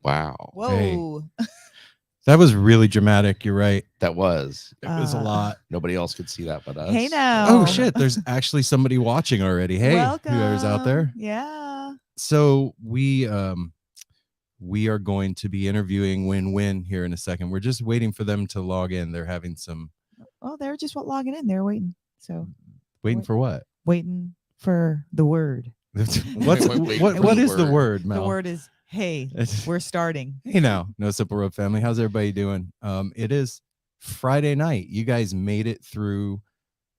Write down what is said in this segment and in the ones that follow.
Wow. Whoa. Hey. That was really dramatic. You're right. That was. It was a lot. Nobody else could see that but us. Hey now. Oh shit! There's actually somebody watching already. Hey, Welcome. whoever's out there. Yeah. So we are going to be interviewing Winn Winn here in a second. We're just waiting for them to log in. They're having some. Oh, they're just logging in. They're waiting. So waiting for what? Waiting for the word. What is the word, Mel? The word is hey. We're starting. Hey now, No Simple Road family. How's everybody doing? It is Friday night. You guys made it through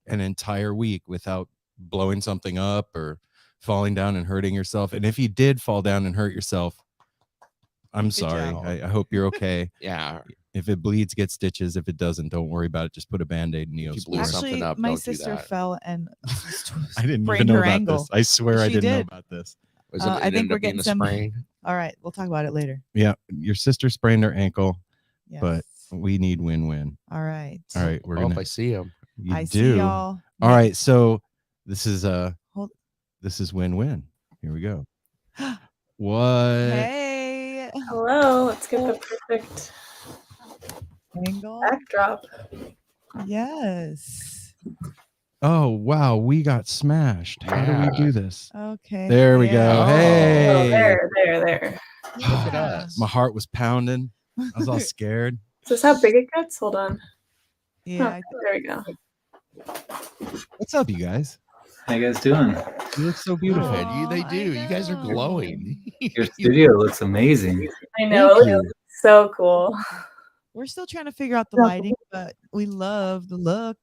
an entire week without blowing something up or falling down and hurting yourself. And if you did fall down and hurt yourself, I'm sorry. I hope you're okay. Yeah. If it bleeds, get stitches. If it doesn't, don't worry about it. Just put a Band-Aid in Neosporin. Actually, my sister fell and I didn't even know about this. I swear I didn't know about this. I think we're getting some. All right, we'll talk about it later. Yeah, your sister sprained her ankle, but we need Winn Winn. All right. We're gonna. If I see him, you do. See y'all. All right, so this is Winn Winn. Here we go. What? Hey. Hello. Let's get the perfect angle backdrop. Yes. Oh wow, we got smashed. How do we do this? Okay. There we go. Hey. Oh, there. Look at us. My heart was pounding. I was all scared. Is this how big it gets? Hold on. Yeah. There we go. What's up, you guys? How you guys doing? You look so beautiful. They do. You guys are glowing. Your studio looks amazing. I know. It looks so cool. We're still trying to figure out the lighting, but we love the look.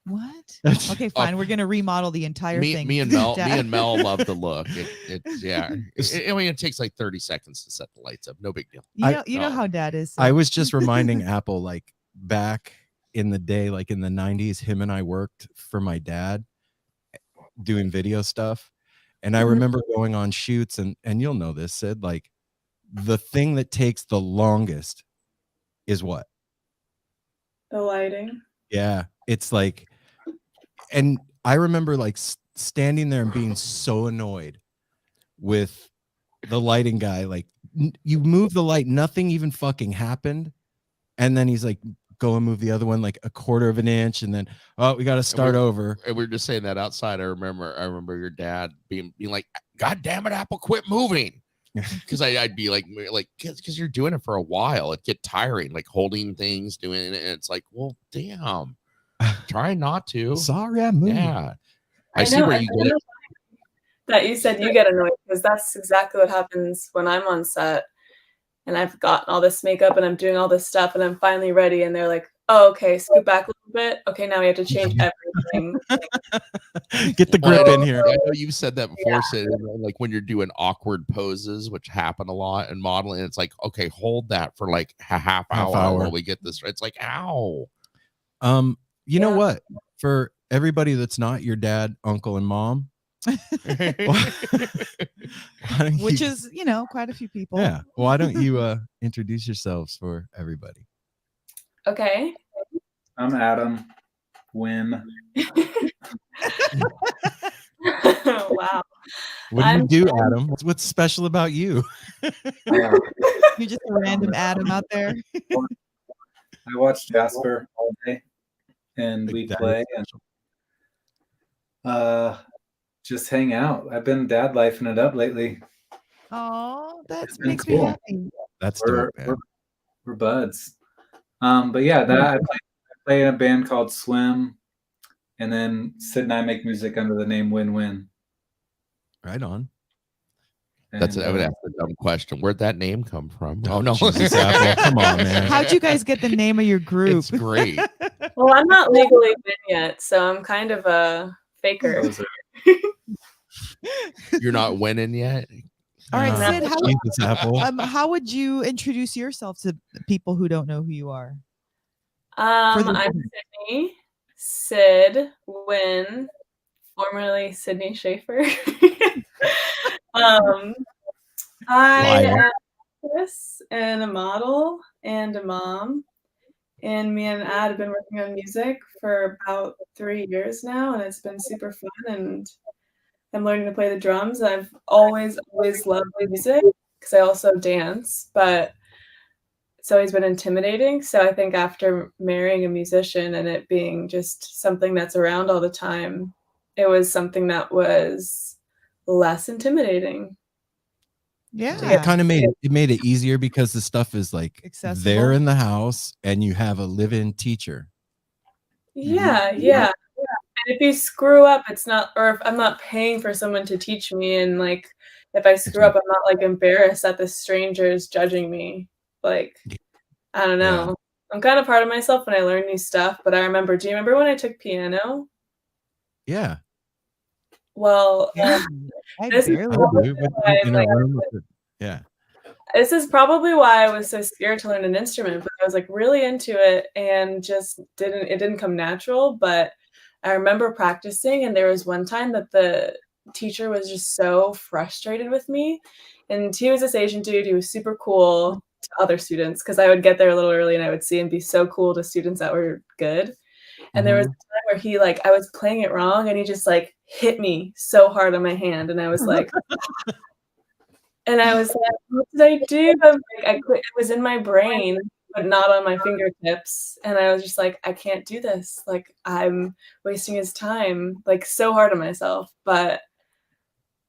What? Okay, fine. We're gonna remodel the entire thing. Me and Mel love the look. It takes like 30 seconds to set the lights up. No big deal. You know how Dad is. So. I was just reminding Apple, like back in the day, like in the 90s, him and I worked for my dad doing video stuff. And I remember going on shoots, and you'll know this, Sid, like the thing that takes the longest is what? The lighting. Yeah. It's like, and I remember like standing there and being so annoyed with the lighting guy. Like you move the light, nothing even fucking happened. And then he's like, go and move the other one like a quarter of an inch, and then we got to start over. And we were just saying that outside. I remember your dad being like, "God damn it, Apple, quit moving," because I'd be like, because you're doing it for a while, it get tiring, like holding things, doing it, and it's like, well, damn, try not to. Sorry, I'm moving. Yeah, I see where you get it. That you said you get annoyed, because that's exactly what happens when I'm on set. And I've gotten all this makeup and I'm doing all this stuff and I'm finally ready. And they're like, oh, okay, scoot back a little bit. Okay, now we have to change everything. Get the grip in here. I know you've said that before, Sid, like when you're doing awkward poses, which happen a lot in modeling, it's like, okay, hold that for like a half hour while we get this. It's like, ow. You know what? For everybody that's not your dad, uncle, and mom, which is quite a few people. Yeah, why don't you introduce yourselves for everybody? Okay, I'm Adam Winn. Wow. What do you do, Adam? What's special about you? You're just a random Adam out there. I watch Jasper all day and we play and just hang out. I've been dad lifing it up lately. Oh, that makes me happy. That's dope, we're buds. But yeah, I play in a band called Swim, and then Sid and I make music under the name Winn Winn. Right on. I would ask a dumb question. Where'd that name come from? Oh no, Apple. Come on, man. How'd you guys get the name of your group? It's great. Well, I'm not legally Winn yet, so I'm kind of a faker. You're not winning yet. All right, Sid, how would you introduce yourself to people who don't know who you are? I'm Sydney, Sid Winn, formerly Sydney Schaefer. I'm an actress and a model and a mom. And me and Ad have been working on music for about 3 years now, and it's been super fun. And I'm learning to play the drums. And I've always loved music because I also dance, but it's always been intimidating. So I think after marrying a musician and it being just something that's around all the time, it was something that was less intimidating. Yeah. It kind of made it easier because the stuff is like Accessible. there in the house and you have a live-in teacher. Yeah. And if you screw up, it's not, or if I'm not paying for someone to teach me, and like if I screw up, I'm not like embarrassed that the stranger is judging me. Like, I don't know. Yeah. I'm kind of proud of myself when I learn new stuff, but I remember, do you remember when I took piano? Yeah. Well, I this is barely. probably why I'm In a like, room with yeah. this is probably why I was so scared to learn an instrument, but I was like really into it and just it didn't come natural. But I remember practicing, and there was one time that the teacher was just so frustrated with me. And he was this Asian dude. He was super cool to other students because I would get there a little early and I would see him be so cool to students that were good. And there was a time where he I was playing it wrong and he just like hit me so hard on my hand, and I was like, and I was like, what did I do? I'm like, I quit. It was in my brain, but not on my fingertips. And I was just like, I can't do this. Like, I'm wasting his time, like so hard on myself. But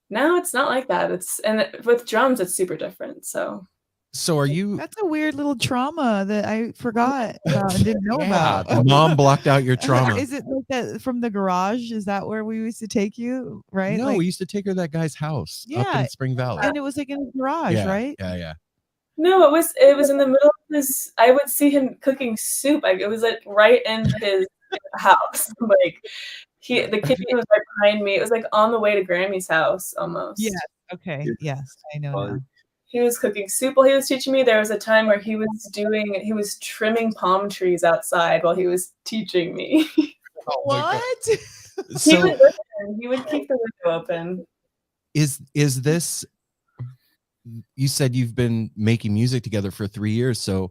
now it's not like that. And with drums, it's super different. So are you That's a weird little trauma that I forgot about and didn't know about. mom blocked out your trauma? Is it like that from the garage? Is that where we used to take you? Right? No, Like, we used to take her to that guy's house up Yeah. in Spring Valley. and it was like in the garage, Yeah, right? yeah. no, it was in the middle of this. I would see him cooking soup. It was like right in his house. Like the kitchen was right behind me. It was like on the way to Grammy's house almost. Yeah. Okay. Yes, I know now. He was cooking soup while he was teaching me. There was a time where he was trimming palm trees outside while he was teaching me. What? He would listen. He would keep the window open. Is this, you said you've been making music together for 3 years, so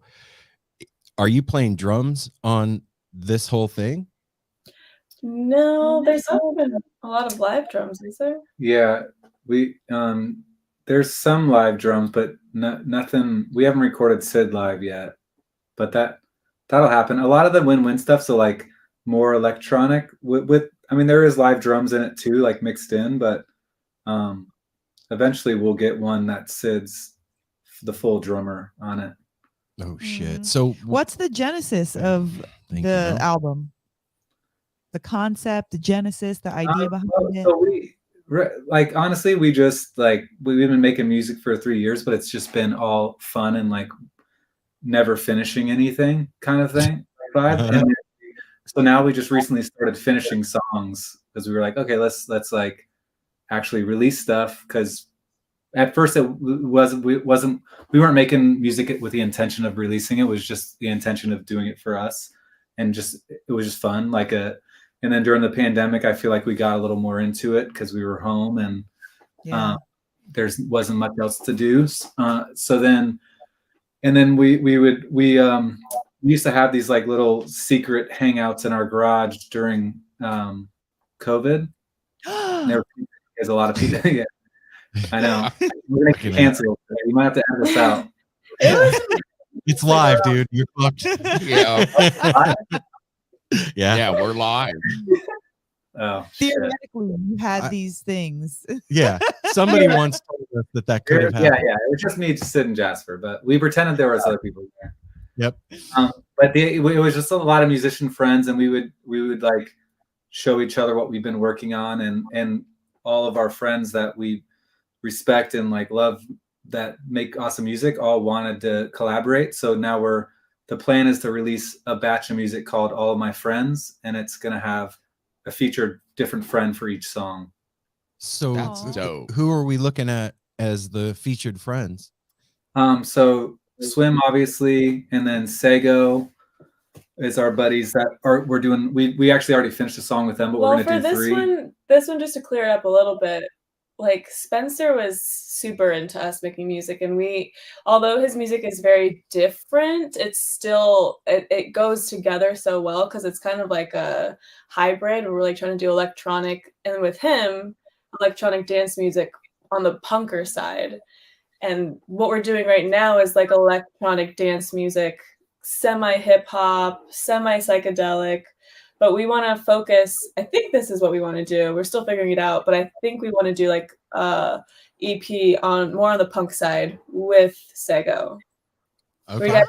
are you playing drums on this whole thing? No, there's not been a lot of live drums, is there? Yeah, we there's some live drums, but nothing. We haven't recorded Sid live yet, but that'll happen. A lot of the Winn Winn stuff, so like more electronic. With I mean, there is live drums in it too, like mixed in, but eventually we'll get one that Sid's the full drummer on it. Oh shit! Mhm. So What's the genesis of the album? The concept, the genesis, the idea behind it? So like honestly, we just we've been making music for 3 years, but it's just been all fun and like never finishing anything kind of thing. And so now we just recently started finishing songs because we were like, okay, let's like actually release stuff, because at first we weren't making music with the intention of releasing it. It was just the intention of doing it for us, and it was just fun. And then during the pandemic, I feel like we got a little more into it because we were home and there wasn't much else to do. So then we used to have these like little secret hangouts in our garage during COVID. There was a lot of people. Yeah, I know. We're gonna get canceled. You might have to edit this out. it's live, dude. You're fucked. Yeah, we're live. Oh, Theoretically, you had these things. Yeah, somebody once told us that could have happened. Yeah. It was just me, Sid, and Jasper, but we pretended there was other people there. Yep. But it was just a lot of musician friends, and we would like show each other what we've been working on, and all of our friends that we respect and like love that make awesome music all wanted to collaborate. So now the plan is to release a batch of music called All of My Friends, and it's going to have a featured different friend for each song. So That's dope. Who are we looking at as the featured friends? So Swim, obviously, and then Sego is our buddies we're doing. We actually already finished a song with them, but we're going to do 3. This one, just to clear it up a little bit, like Spencer was super into us making music, and although his music is very different, it's still it goes together so well because it's kind of like a hybrid. We're like trying to do electronic, and with him, electronic dance music on the punker side. And what we're doing right now is like electronic dance music, semi-hip hop, semi-psychedelic. But we want to focus, I think this is what we want to do. We're still figuring it out, but I think we want to do like EP on more on the punk side with Sego. Okay.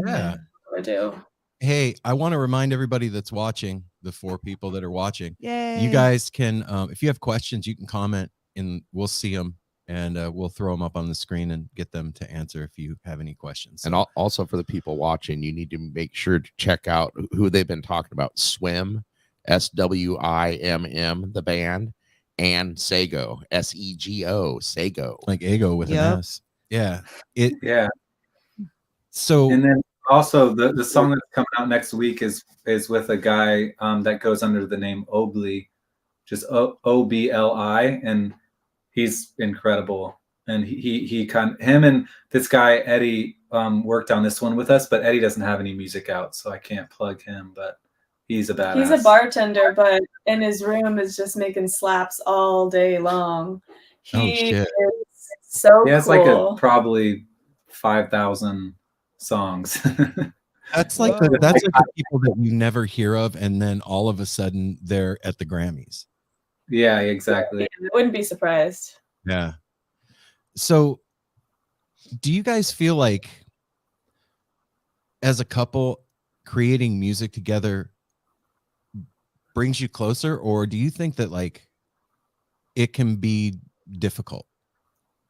Yeah. What do. Hey, I want to remind everybody that's watching, the 4 people that are watching. Yay. You guys can, if you have questions, you can comment and we'll see them and we'll throw them up on the screen and get them to answer if you have any questions. And also for the people watching, you need to make sure to check out who they've been talking about. Swim, SWIMM, the band, and Sego, SEGO, Sego. Like Ego with an S. Yeah. Yeah. So and then also the song that's coming out next week is with a guy that goes under the name Obli, just OBLI, and he's incredible. And him and this guy Eddie worked on this one with us, but Eddie doesn't have any music out, so I can't plug him, but he's a badass. He's a bartender, but in his room is just making slaps all day long. He is so he has cool. like probably 5,000 songs. that's like the people that you never hear of, and then all of a sudden they're at the Grammys. Yeah, exactly. I wouldn't be surprised. Yeah. So do you guys feel like as a couple creating music together brings you closer, or do you think that like it can be difficult?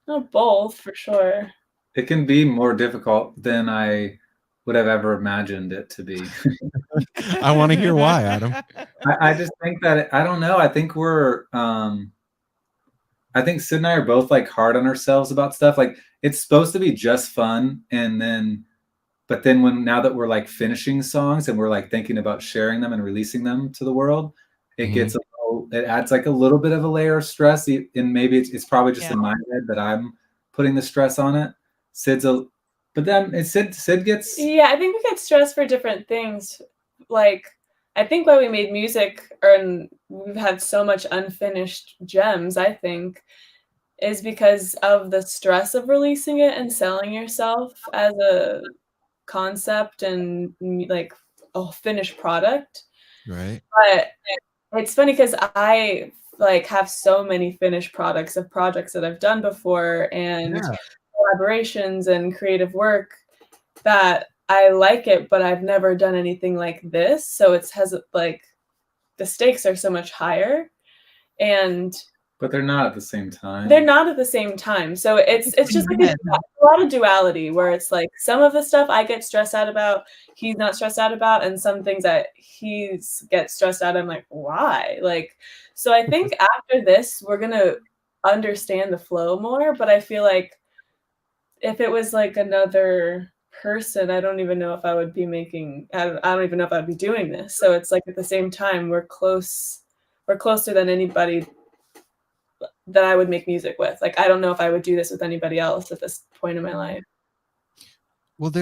No, both for sure. It can be more difficult than I would have ever imagined it to be. I want to hear why, Adam. I just think that, I don't know. I think I think Sid and I are both like hard on ourselves about stuff. Like it's supposed to be just fun. But then now that we're like finishing songs and we're like thinking about sharing them and releasing them to the world, it gets it adds like a little bit of a layer of stress. And maybe it's probably just in my head that I'm putting the stress on it. But then Sid gets. Yeah, I think we get stressed for different things. Like, I think why we made music and we've had so much unfinished gems, I think, is because of the stress of releasing it and selling yourself as a concept and like a finished product. Right. But it's funny because I like have so many finished products of projects that I've done before and collaborations and creative work that I like it, but I've never done anything like this. So it has like the stakes are so much higher, but they're not at the same time. They're not at the same time. So it's just like a lot of duality where it's like some of the stuff I get stressed out about, he's not stressed out about, and some things that he gets stressed out. I'm like, why? Like, so I think after this, we're gonna understand the flow more. But I feel like if it was like another person, I don't even know if I would be I don't even know if I'd be doing this. So it's like at the same time, we're closer than anybody that I would make music with. Like, I don't know if I would do this with anybody else at this point in my life. Well,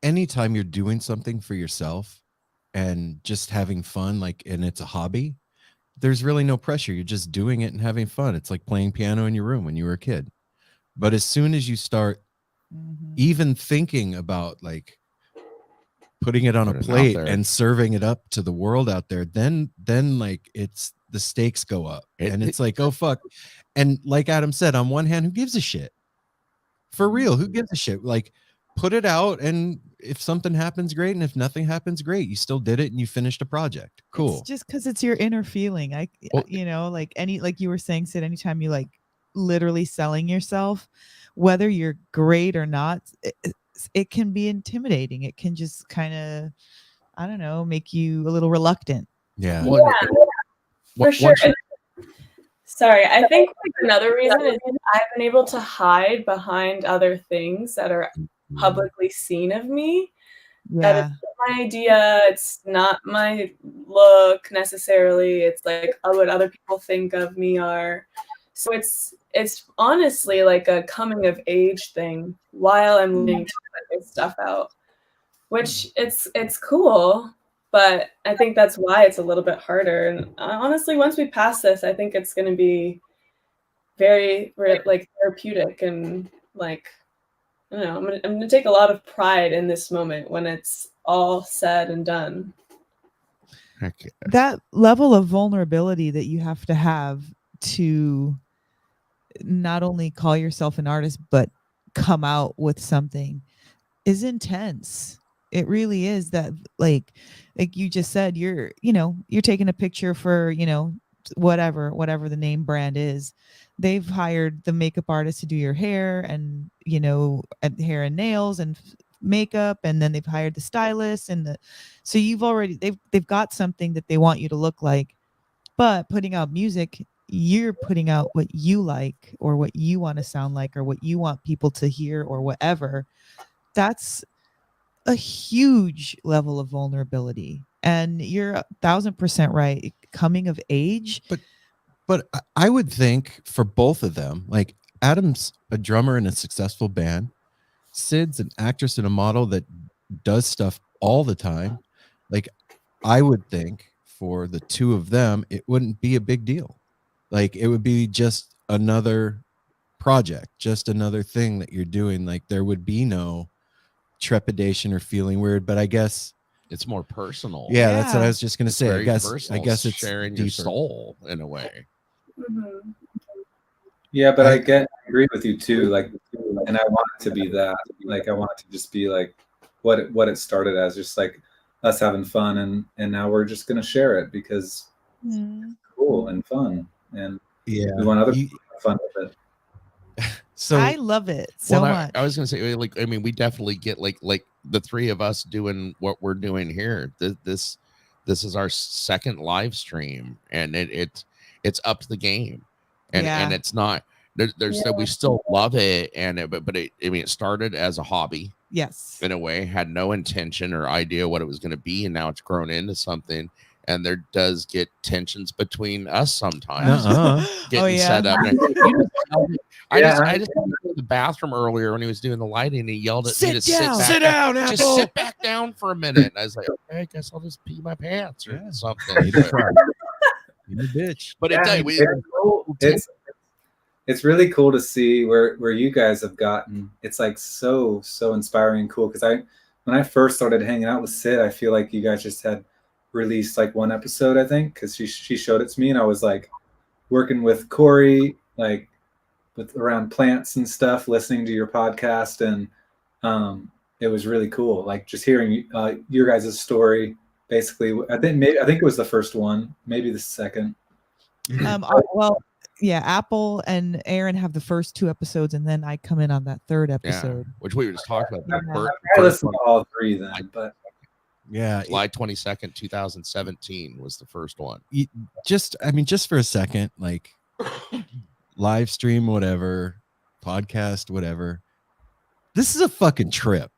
anytime you're doing something for yourself and just having fun, like, and it's a hobby, there's really no pressure. You're just doing it and having fun. It's like playing piano in your room when you were a kid. But as soon as you start even thinking about like putting it on a plate and serving it up to the world out there, then like the stakes go up and it's like, oh fuck. And like Adam said, on one hand, who gives a shit? For real, who gives a shit? Like, put it out, and if something happens, great, and if nothing happens, great. You still did it and you finished a project. Cool. It's just because it's your inner feeling. Like you were saying, Sid, anytime you like literally selling yourself, whether you're great or not, it can be intimidating. It can just kind of, I don't know, make you a little reluctant. Yeah. For sure. Sorry, I think like another reason is I've been able to hide behind other things that are publicly seen of me. Yeah. That it's not my idea. It's not my look necessarily. It's like what other people think of me are. So it's honestly like a coming of age thing while I'm learning to put this stuff out, which it's cool. But I think that's why it's a little bit harder. And honestly, once we pass this, I think it's going to be very like therapeutic and like, I don't know, I'm gonna take a lot of pride in this moment when it's all said and done. Heck yeah. That level of vulnerability that you have to not only call yourself an artist, but come out with something is intense. It really is. That like you just said, you're taking a picture for, whatever the name brand is. They've hired the makeup artist to do your hair and, hair and nails and makeup, and then they've hired the stylist so they've got something that they want you to look like. But putting out music, you're putting out what you like or what you want to sound like or what you want people to hear or whatever. That's a huge level of vulnerability. And you're 1,000% right. Coming of age. But I would think for both of them, like Adam's a drummer in a successful band. Sid's an actress and a model that does stuff all the time. Like, I would think for the two of them, it wouldn't be a big deal. Like, it would be just another project, just another thing that you're doing. Like, there would be no trepidation or feeling weird. But I guess it's more personal. Yeah, that's what I was just going to say. Very I personal. guess it's sharing deeper. your soul in a way. Mm-hmm. Yeah, but I agree with you too. Like, and I want it to be that. Like, I want it to just be like what it started as, just like us having fun, and now we're just gonna share it because it's cool and fun, and we want other people to have fun with it. So I love it so much. I was gonna say, like, I mean, we definitely get like the three of us doing what we're doing here. This is our second live stream, and it's upped the game. And it's not there's we still love it, and but it started as a hobby, yes, in a way, had no intention or idea what it was going to be, and now it's grown into something. And there does get tensions between us sometimes getting set up. I just went to the bathroom earlier when he was doing the lighting, and he yelled at me to sit down, Apple. Just sit back down for a minute. And I was like, okay, I guess I'll just pee my pants or something. You bitch. But it's really cool to see where you guys have gotten. It's like so inspiring and cool, because when I first started hanging out with Sid, I feel like you guys just had released like one episode, I think, because she showed it to me, and I was like working with Corey, like with around plants and stuff, listening to your podcast, and it was really cool, like just hearing your guys' story. Basically, I think it was the first one, maybe the second. Well, yeah, Apple and Aaron have the first two episodes, and then I come in on that third episode, which we were just talking about. I listened to all three then, but July 22nd, 2017 was the first one. Just for a second, like live stream, whatever, podcast, whatever. This is a fucking trip.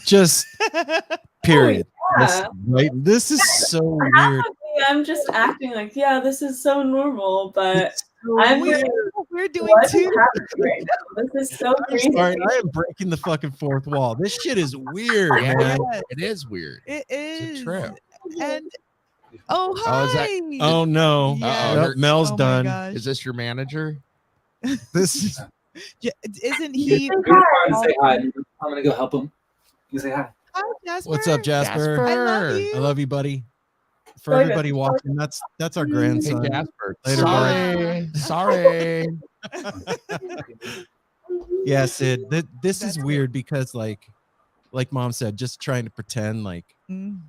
Just period. This is so weird. I'm just acting like, this is so normal, but we're doing too. Right now. This is so crazy. Sorry, I am breaking the fucking fourth wall. This shit is weird, man. It is weird. It is. It's a trip. And hi. Oh no. Yes. Mel's done. Is this your manager? This is. Isn't he? Say hi. I'm gonna go help him. You say hi. Hi, Jasper. What's up, Jasper? I love you, buddy. For everybody watching, that's our grandson. Hey, Jasper. Later, sorry. Yeah, Sid. This is weird because, like Mom said, just trying to pretend like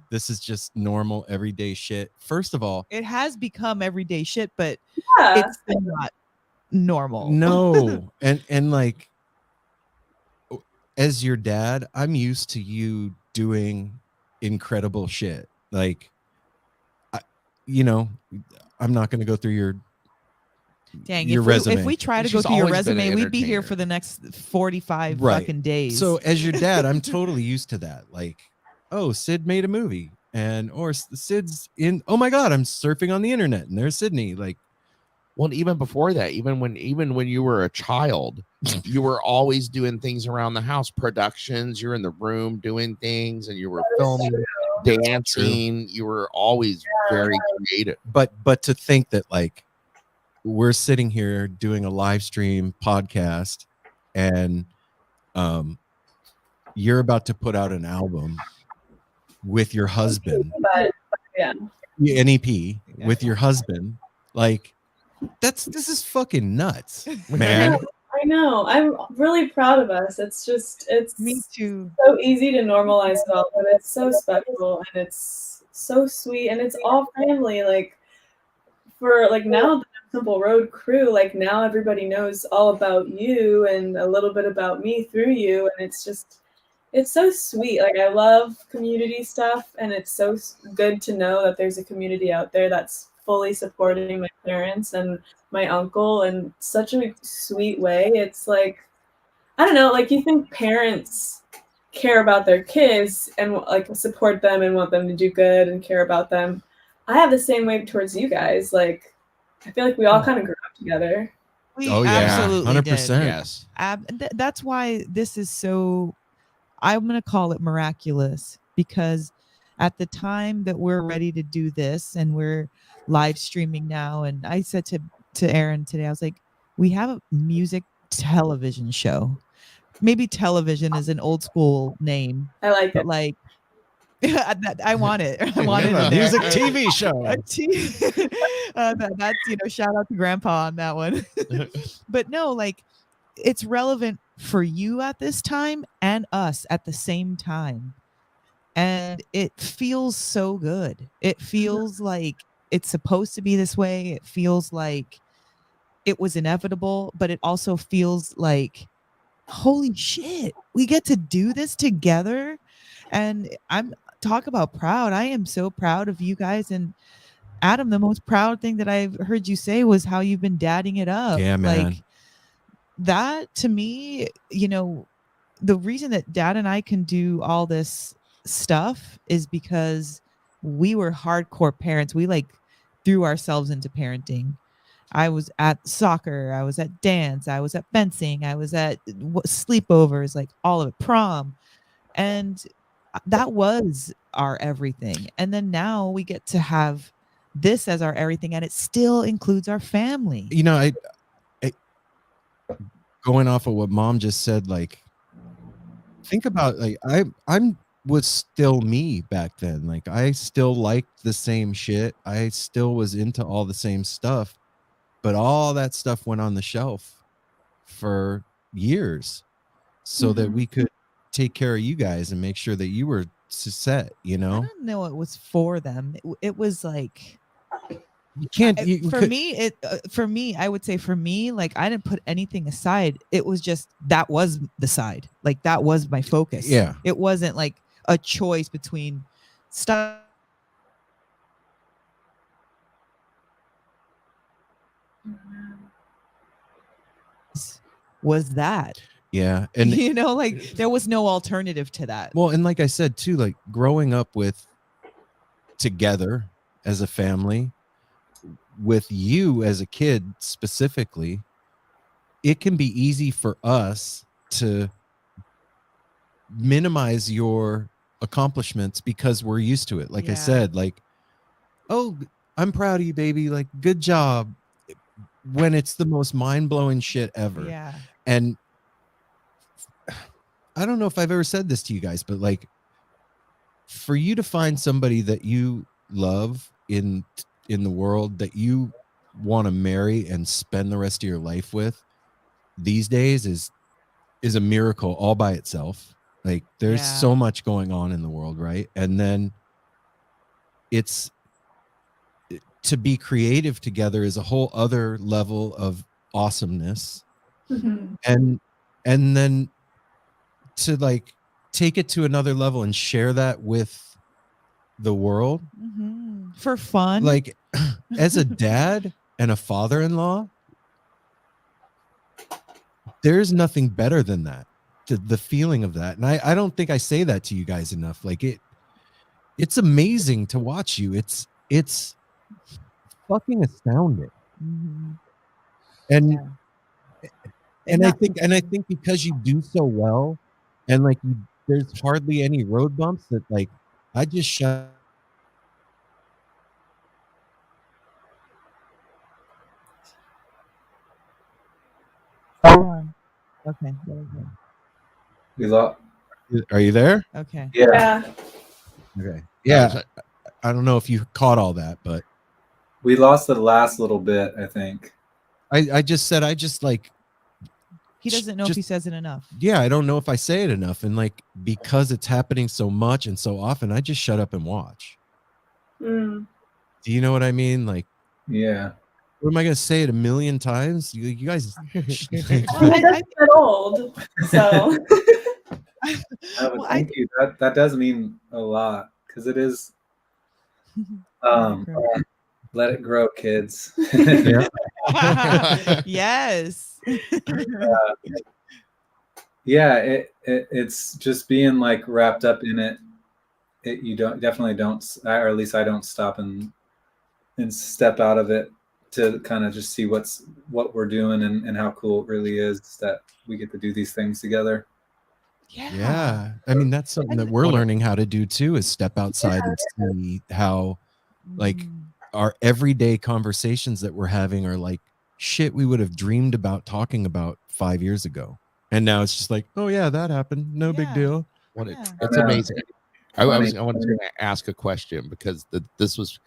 this is just normal everyday shit. First of all, it has become everyday shit, but it's not normal. No, and like, as your dad, I'm used to you doing incredible shit. Like, I'm not going to go through your resume. If we try to go through your resume, we'd be here for the next 45 fucking days. So as your dad, I'm totally used to that. Like, oh, Sid made a movie, or Sid's in. Oh my God, I'm surfing on the internet, and there's Sydney. Like, well, even before that, even when you were a child, you were always doing things around the house, productions. You're in the room doing things, and you were filming. dancing. You were always very creative. But to think that like we're sitting here doing a live stream podcast and you're about to put out an album with your husband, But yeah, an EP with your husband, like this is fucking nuts, man. I know. I'm really proud of us. It's Me too. so easy to normalize it all, but it's so special and it's so sweet and it's all family. Like for like now the Simple Road crew, like now everybody knows all about you and a little bit about me through you, and it's so sweet. Like I love community stuff, and it's so good to know that there's a community out there that's fully supporting my parents and my uncle in such a sweet way. It's like, I don't know, like you think parents care about their kids and like support them and want them to do good and care about them. I have the same way towards you guys. Like I feel like we all kind of grew up together. We Oh, yeah, absolutely 100%. did. Yes. That's why this is so, I'm going to call it miraculous, because at the time that we're ready to do this and we're live streaming now, and I said to Aaron today, I was like, we have a music television show. Maybe television is an old school name. I like but it. like I want it. I want it a in there. music TV show. That's shout out to Grandpa on that one. But no, like it's relevant for you at this time and us at the same time, and it feels so good. It feels like it's supposed to be this way. It feels like it was inevitable, but it also feels like, holy shit, we get to do this together. And I'm talk about proud. I am so proud of you guys. And Adam, the most proud thing that I've heard you say was how you've been dadding it up. Yeah, man. Like that to me, the reason that Dad and I can do all this stuff is because we were hardcore parents. We like threw ourselves into parenting. I was at soccer, I was at dance, I was at fencing, I was at sleepovers, like all of it, prom. And that was our everything. And then now we get to have this as our everything, and it still includes our family. I going off of what Mom just said, like think about like I'm was still me back then. Like I still liked the same shit. I still was into all the same stuff, but all that stuff went on the shelf for years so that we could take care of you guys and make sure that you were set, I don't know it was for them. It was like you can't for me, I would say for me, like I didn't put anything aside. It was just that was the side. Like that was my focus. Yeah. It wasn't like a choice between stuff. Was that. Yeah. And like there was no alternative to that. Well, and like I said too, like growing up together as a family, with you as a kid specifically, it can be easy for us to minimize your accomplishments because we're used to it. Like I said, like, oh, I'm proud of you, baby. Like, good job. When it's the most mind-blowing shit ever. Yeah. And I don't know if I've ever said this to you guys, but like for you to find somebody that you love in the world that you want to marry and spend the rest of your life with these days is a miracle all by itself. Like there's so much going on in the world, right? And then it's to be creative together is a whole other level of awesomeness. And then to like take it to another level and share that with the world for fun. Like as a dad and a father-in-law, there's nothing better than that. The feeling of that. And I don't think I say that to you guys enough. Like it's amazing to watch you. It's fucking astounding. And I think because you do so well and like there's hardly any road bumps that like I just shut. Okay. There we go. We lost. Are you there? Okay. Yeah, Okay. Yeah. I don't know if you caught all that, but we lost the last little bit, I think. I just said I just like He doesn't know if he says it enough. Yeah, I don't know if I say it enough, and like because it's happening so much and so often, I just shut up and watch. Do you know what I mean? Like, yeah. what am I gonna say it a million times? You guys. Well, he doesn't get old, so. Well, thank you. That does mean a lot because it is. Let it grow, kids. Yes. Yeah, it's just being like wrapped up in it. You definitely don't, or at least I don't stop and step out of it to kind of just see what we're doing and how cool it really is that we get to do these things together. Yeah. I mean, that's something that we're learning how to do too, is step outside and see how like our everyday conversations that we're having are like shit we would have dreamed about talking about 5 years ago. And now it's just like, oh yeah, that happened. No big deal. It's amazing. I wanted to ask a question because this was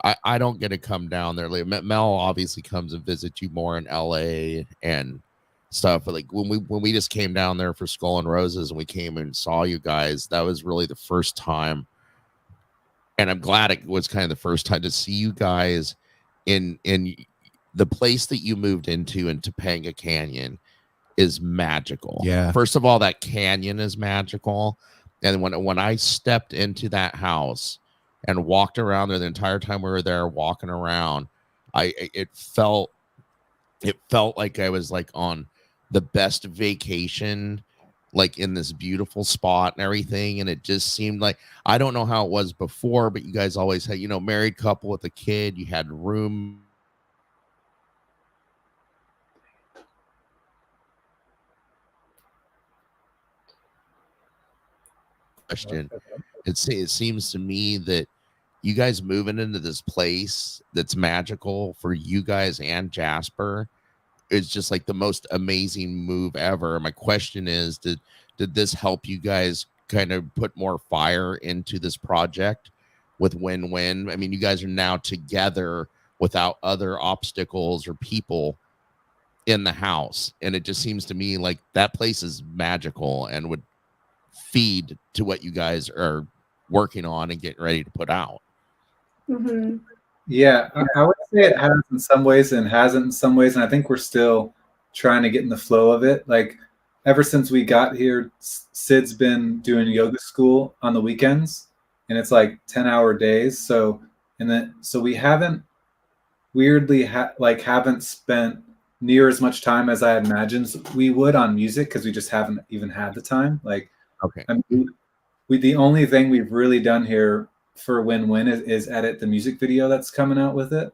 I don't get to come down there. Like, Mel obviously comes and visits you more in LA and stuff. But like when we just came down there for Skull and Roses and we came and saw you guys, that was really the first time. And I'm glad it was kind of the first time to see you guys in the place that you moved into in Topanga Canyon is magical. Yeah. First of all, that canyon is magical. And when I stepped into that house and walked around there the entire time we were there walking around, it felt like I was like on the best vacation, like in this beautiful spot and everything. And it just seemed like, I don't know how it was before, but you guys always had, married couple with a kid, you had room. Question. It seems to me that you guys moving into this place that's magical for you guys and Jasper is just like the most amazing move ever. My question is, did this help you guys kind of put more fire into this project with Winn Winn? I mean, you guys are now together without other obstacles or people in the house, and it just seems to me like that place is magical and would feed to what you guys are working on and getting ready to put out. Yeah, I would say it has in some ways and hasn't in some ways, and I think we're still trying to get in the flow of it. Like ever since we got here, Sid's been doing yoga school on the weekends, and it's like 10-hour days. So we haven't weirdly haven't spent near as much time as I imagined we would on music because we just haven't even had the time. Like, okay, I mean, the only thing we've really done here for Winn Winn is edit the music video that's coming out with it.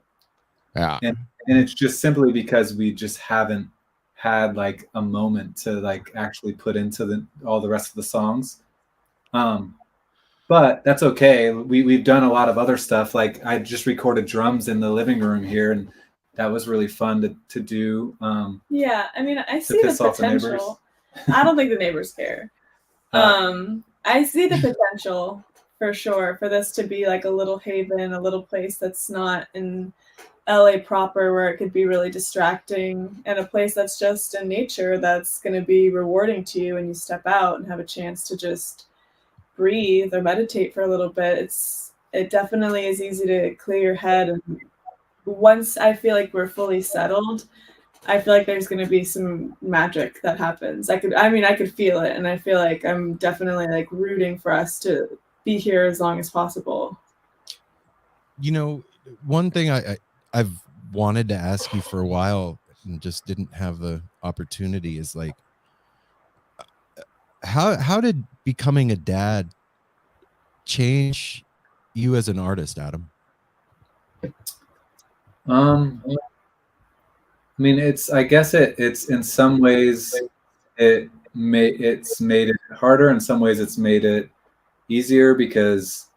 Yeah, and it's just simply because we just haven't had like a moment to like actually put into all the rest of the songs. But that's okay. We've done a lot of other stuff. Like I just recorded drums in the living room here, and that was really fun to do. Yeah, I mean, I see the potential. I don't think the neighbors care. I see the potential for sure for this to be like a little haven, a little place that's not in LA proper where it could be really distracting, and a place that's just in nature that's going to be rewarding to you when you step out and have a chance to just breathe or meditate for a little bit. It definitely is easy to clear your head, and once I feel like we're fully settled, I feel like there's going to be some magic that happens. I could feel it, and I feel like I'm definitely like rooting for us to be here as long as possible. One thing I've wanted to ask you for a while and just didn't have the opportunity is like, how did becoming a dad change you as an artist, Adam? I mean, I guess it's in some ways it's made it harder. In some ways it's made it easier because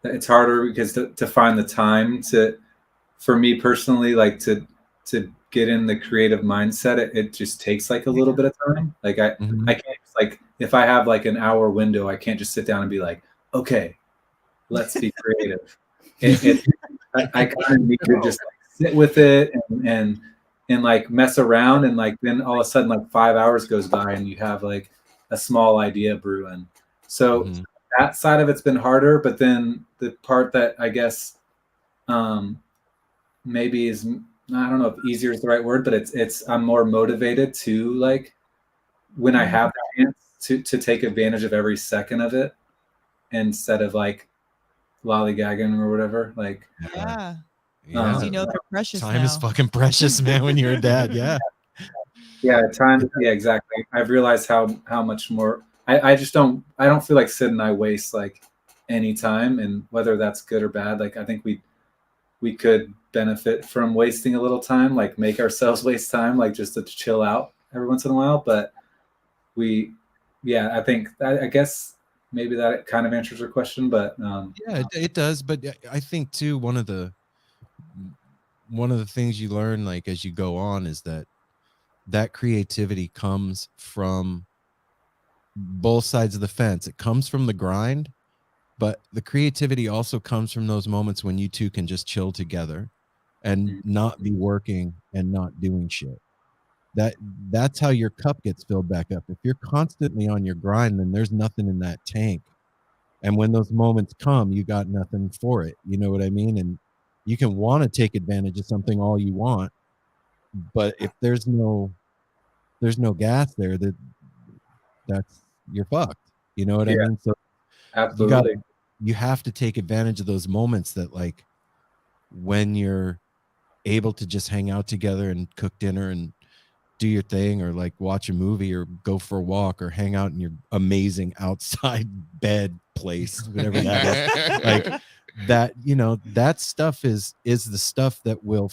it's harder because to find the time for me personally, like to get in the creative mindset, it just takes like a little bit of time. Like I can't just, like, if I have like an hour window, I can't just sit down and be like, okay, let's be creative. I kind of need to just like sit with it and like mess around, and like then all of a sudden like 5 hours goes by and you have like a small idea brewing. So that side of it's been harder, but then the part that I guess maybe is, I don't know if easier is the right word, but it's I'm more motivated to, like, when I have the chance to take advantage of every second of it instead of like lollygagging or whatever. Like, Yeah. Yeah. You know they're precious Time now. is fucking precious, man, when you're a dad. Yeah. Yeah, time. Yeah, exactly. I've realized how much more I just don't feel like Sid and I waste like any time, and whether that's good or bad, like I think we could benefit from wasting a little time, like make ourselves waste time, like just to chill out every once in a while. But I think I guess maybe that kind of answers your question, but yeah, it does. But I think too, one of the things you learn, like, as you go on, is that creativity comes from both sides of the fence. It comes from the grind, but the creativity also comes from those moments when you two can just chill together and not be working and not doing shit. That's how your cup gets filled back up. If you're constantly on your grind, then there's nothing in that tank. And when those moments come, you got nothing for it. You know what I mean? And you can want to take advantage of something all you want, but if there's no gas there, that's you're fucked. You know what I mean? So absolutely. you have to take advantage of those moments, that like when you're able to just hang out together and cook dinner and do your thing, or like watch a movie or go for a walk or hang out in your amazing outside bed place, whatever that is. Like that, you know, that stuff is the stuff that will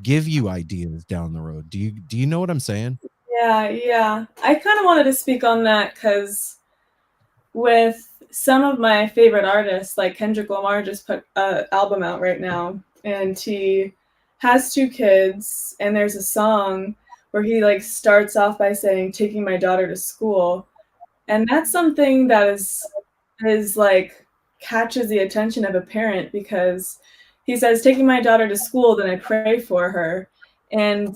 give you ideas down the road. Do you know what I'm saying? Yeah. I kind of wanted to speak on that because with some of my favorite artists, like Kendrick Lamar just put an album out right now, and he has 2 kids, and there's a song where he like starts off by saying, taking my daughter to school. And that's something that is like catches the attention of a parent, because he says, taking my daughter to school, then I pray for her. And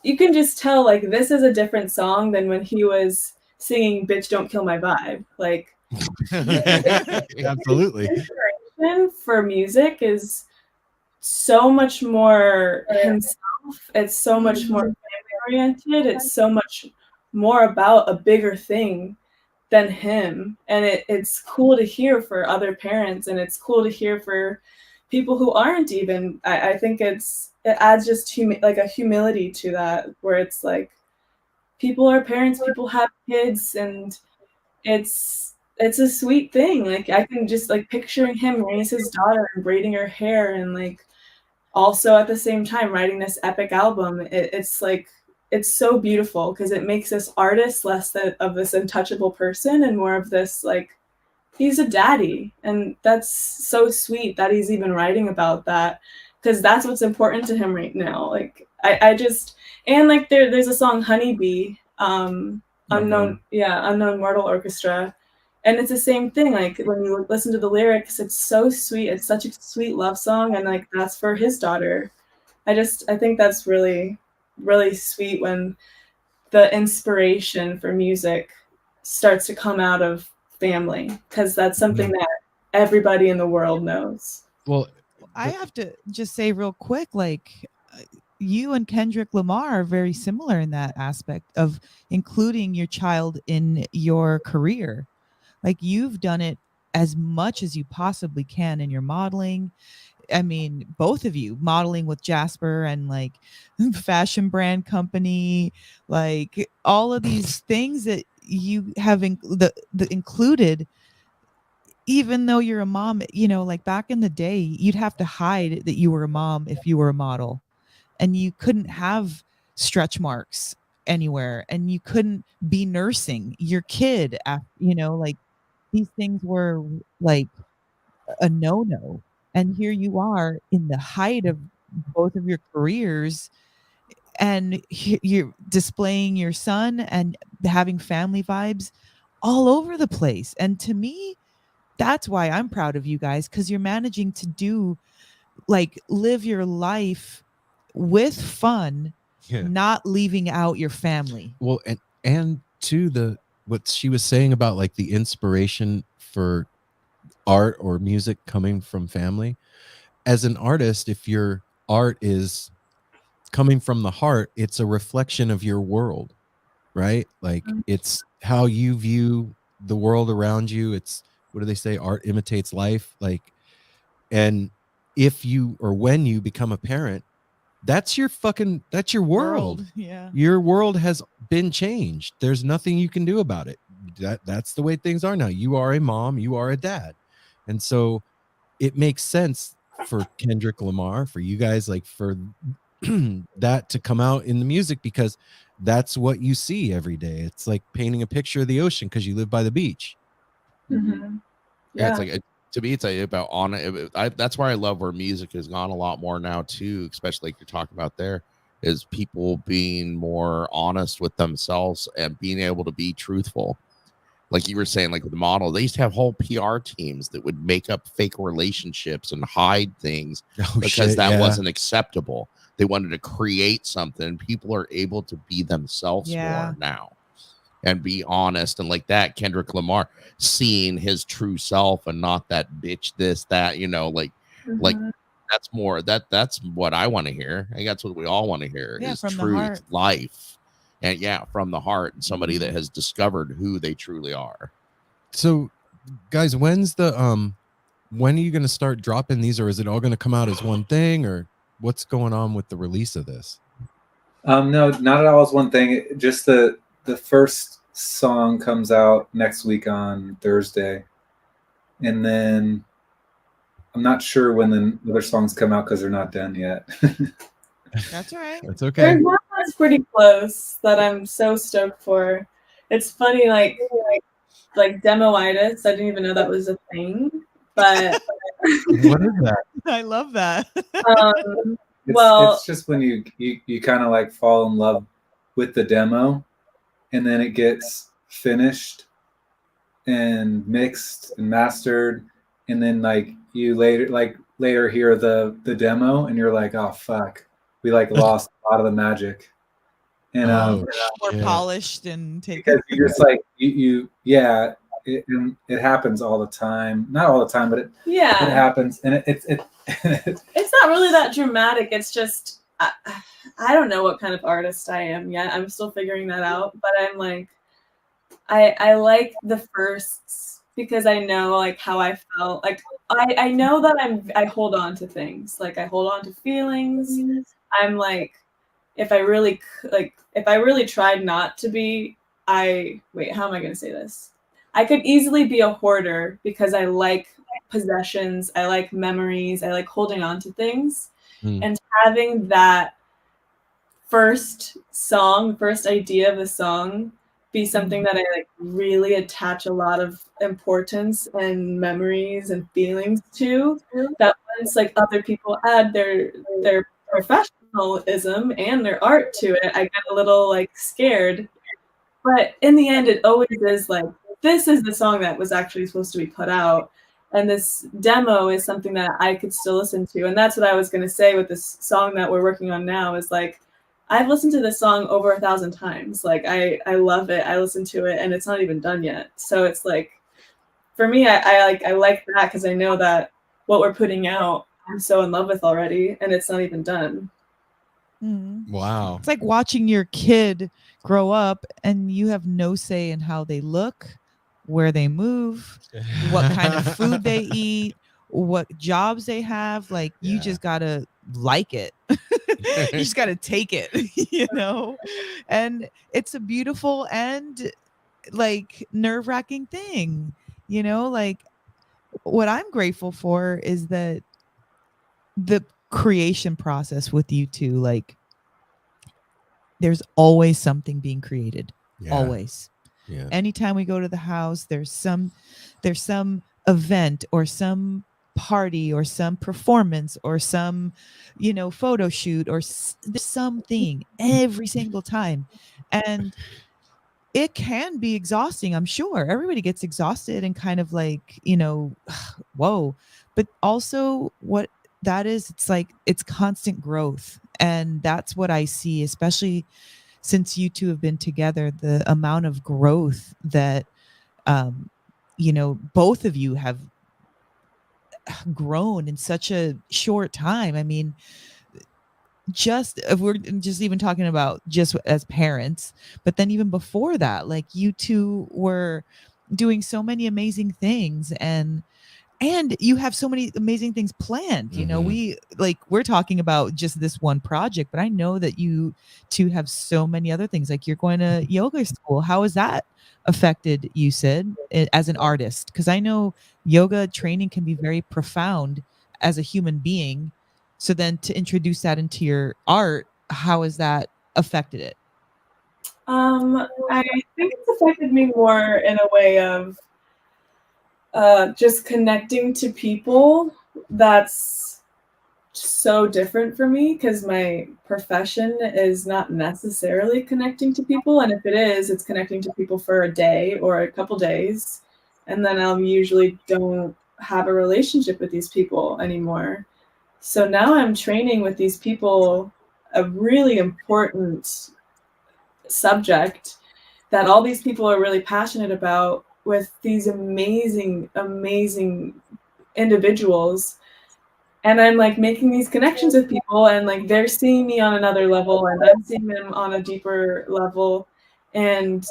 you can just tell like this is a different song than when he was singing Bitch Don't Kill My Vibe. Like Absolutely. inspiration for music is so much more himself. It's so much more family oriented. It's so much more about a bigger thing than him. And it's cool to hear for other parents, and it's cool to hear for people who aren't even. I think it adds just like a humility to that, where it's like people are parents, people have kids, and it's a sweet thing. Like I can just like picturing him raise his daughter and braiding her hair, and like also at the same time writing this epic album. It's like it's so beautiful because it makes this artist less of this untouchable person and more of this like he's a daddy. And that's so sweet that he's even writing about that, because that's what's important to him right now. Like I just, and like there's a song Honeybee, Unknown Mortal Orchestra, and it's the same thing. Like when you listen to the lyrics, it's so sweet. It's such a sweet love song, and like that's for his daughter. I think that's really, really sweet when the inspiration for music starts to come out of family, because that's something that everybody in the world knows. Well, I have to just say real quick, like you and Kendrick Lamar are very similar in that aspect of including your child in your career. Like you've done it as much as you possibly can in your modeling. I mean, both of you modeling with Jasper and like fashion brand company, like all of these things that you have included. Even though you're a mom, you know, like back in the day, you'd have to hide that you were a mom if you were a model, and you couldn't have stretch marks anywhere, and you couldn't be nursing your kid. You know, like these things were like a no-no. And here you are in the height of both of your careers, and you're displaying your son and having family vibes all over the place. And to me, that's why I'm proud of you guys, because you're managing to do, like, live your life with fun, Yeah. not leaving out your family. Well, and to what she was saying about like the inspiration for art or music coming from family. As an artist, if your art is coming from the heart, it's a reflection of your world, right? Like it's how you view the world around you. It's, what do they say? Art imitates life. Like, and if you, or when you become a parent, that's your world. Yeah. Your world has been changed. There's nothing you can do about it. That's the way things are now. You are a mom, you are a dad. And so it makes sense for Kendrick Lamar, for you guys, like for that to come out in the music, because that's what you see every day. It's like painting a picture of the ocean because you live by the beach. Mm-hmm. Yeah, it's like, to me, it's about that's why I love where music has gone a lot more now too, especially like you're talking about there, is people being more honest with themselves and being able to be truthful. Like you were saying, like with the model, they used to have whole PR teams that would make up fake relationships and hide things because that wasn't acceptable. They wanted to create something. People are able to be themselves more now and be honest. And like that, Kendrick Lamar seeing his true self and not that bitch, this, that, like that's more, that's what I want to hear. I think that's what we all want to hear, is from truth, life. And from the heart, and somebody that has discovered who they truly are. So guys, when are you going to start dropping these, or is it all going to come out as one thing, or what's going on with the release of this? No, not at all as one thing. Just the first song comes out next week on Thursday, and then I'm not sure when the other songs come out because they're not done yet. That's all right. That's okay. There's one that's pretty close that I'm so stoked for. It's funny, like demoitis. I didn't even know that was a thing, but what is that? I love that. It's just when you kind of like fall in love with the demo, and then it gets finished and mixed and mastered, and then like you later hear the demo, and you're like, oh fuck, we like lost a lot of the magic. And more polished and because you just like it happens all the time. Not all the time, but it happens, and it's not really that dramatic. It's just I don't know what kind of artist I am yet. I'm still figuring that out. But I'm like, I like the firsts because I know like how I felt. Like I know that I hold on to things. Like I hold on to feelings. I'm like, if I really tried not to be, how am I going to say this? I could easily be a hoarder because I like possessions. I like memories. I like holding on to things. And having that first idea of the song be something that I like really attach a lot of importance and memories and feelings to, that once like other people add their professionalism and their art to it, I get a little like scared. But in the end, it always is like, this is the song that was actually supposed to be put out. And this demo is something that I could still listen to. And that's what I was going to say with this song that we're working on now, is like, I've listened to this song over 1,000 times. Like I love it. I listen to it and it's not even done yet. So it's like, for me, I like that because I know that what we're putting out, I'm so in love with already, and it's not even done. Wow. It's like watching your kid grow up and you have no say in how they look, where they move, what kind of food they eat, what jobs they have. Like you just gotta like it. You just gotta take it, and it's a beautiful and like nerve-wracking thing, like what I'm grateful for is that the creation process with you two, like there's always something being created. Always. Anytime we go to the house, there's some event or some party or some performance or some, photo shoot or something every single time. And it can be exhausting. I'm sure everybody gets exhausted and kind of like, whoa. But also what that is, it's like, it's constant growth. And that's what I see, especially since you two have been together, the amount of growth that, both of you have grown in such a short time. I mean, if we're just even talking about just as parents, but then even before that, like you two were doing so many amazing things, and you have so many amazing things planned. We're talking about just this one project, but I know that you two have so many other things. Like you're going to yoga school. How has that affected you, Sid, as an artist? Because I know yoga training can be very profound as a human being. So then to introduce that into your art, how has that affected it? I think it's affected me more in a way of just connecting to people. That's so different for me because my profession is not necessarily connecting to people. And if it is, it's connecting to people for a day or a couple days. And then I'll usually don't have a relationship with these people anymore. So now I'm training with these people a really important subject that all these people are really passionate about, with these amazing, amazing individuals. And I'm like making these connections with people, and like they're seeing me on another level and I'm seeing them on a deeper level. And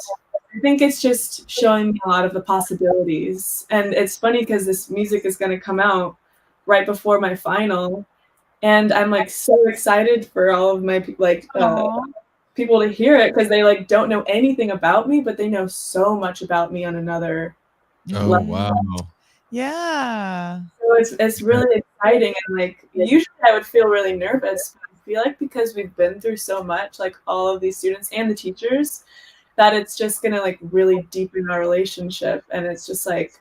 I think it's just showing me a lot of the possibilities. And it's funny because this music is going to come out right before my final, and I'm like so excited for all of my people to hear it, because they like don't know anything about me, but they know so much about me on another level. Wow. Yeah. So it's really exciting, and like usually I would feel really nervous, but I feel like because we've been through so much, like all of these students and the teachers, that it's just gonna like really deepen our relationship. And it's just like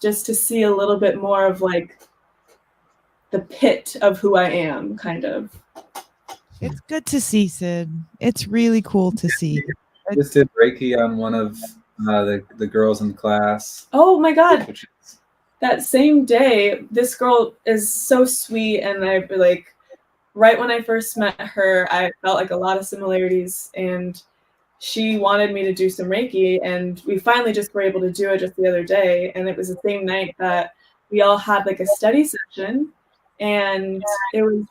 just to see a little bit more of like the pit of who I am, kind of. It's good to see, Sid. It's really cool to see. I just did Reiki on one of the girls in class. Oh my God. That same day, this girl is so sweet, and I like right when I first met her, I felt like a lot of similarities, and she wanted me to do some Reiki, and we finally just were able to do it just the other day. And it was the same night that we all had like a study session, and it was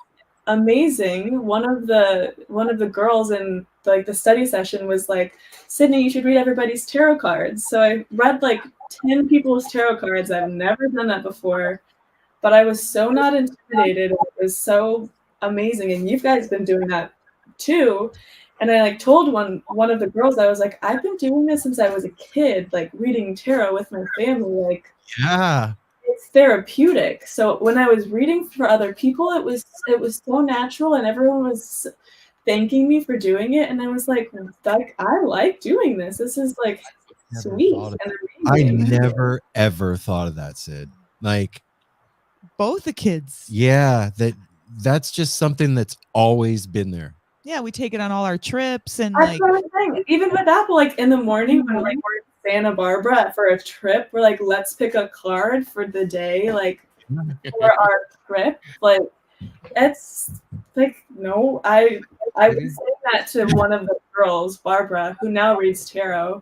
amazing. One of the girls in like the study session was like, Sydney, you should read everybody's tarot cards. So I read like 10 people's tarot cards. I've never done that before, but I was so not intimidated. It was so amazing. And you guys been doing that too. And I like told one of the girls, I was like, I've been doing this since I was a kid, like reading tarot with my family. Like, yeah, it's therapeutic. So when I was reading for other people, it was so natural, and everyone was thanking me for doing it. And I was like I like doing this. This is like sweet and amazing. I never ever thought of that, Sid. Like both the kids. Yeah, that's just something that's always been there. Yeah, we take it on all our trips, and that's like what I'm saying. Even with Apple, like in the morning when like we're in Santa Barbara for a trip, we're like, let's pick a card for the day, like for our trip. Like it's like no, I was saying that to one of the girls, Barbara, who now reads tarot,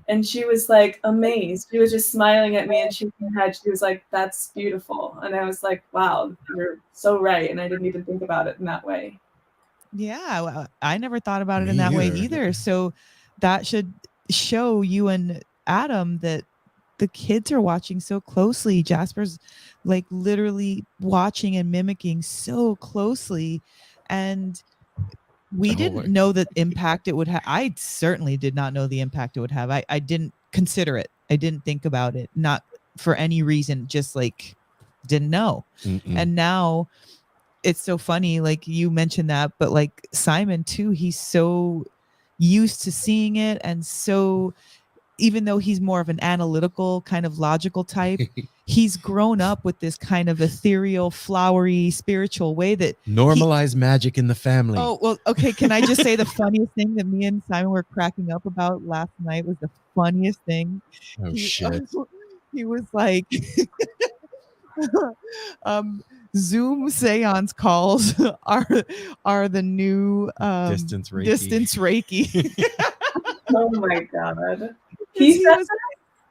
and she was like amazed. She was just smiling at me and shaking her head. She was like, "That's beautiful," and I was like, "Wow, you're so right." And I didn't even think about it in that way. Yeah, I never thought about it in that way either. So that should show you and Adam that the kids are watching so closely. Jasper's like literally watching and mimicking so closely. And we didn't know the impact it would have. I certainly did not know the impact it would have. I didn't consider it. I didn't think about it. Not for any reason, just like didn't know. And now it's so funny, like you mentioned that, but like Simon too, he's so used to seeing it and so even though he's more of an analytical kind of logical type, he's grown up with this kind of ethereal, flowery, spiritual way that normalize magic in the family. Oh, well, okay. Can I just say the funniest thing that me and Simon were cracking up about last night was the funniest thing. Oh, shit. He was like, Zoom seance calls are the new Distance Reiki. Distance Reiki. Oh my God. He said was,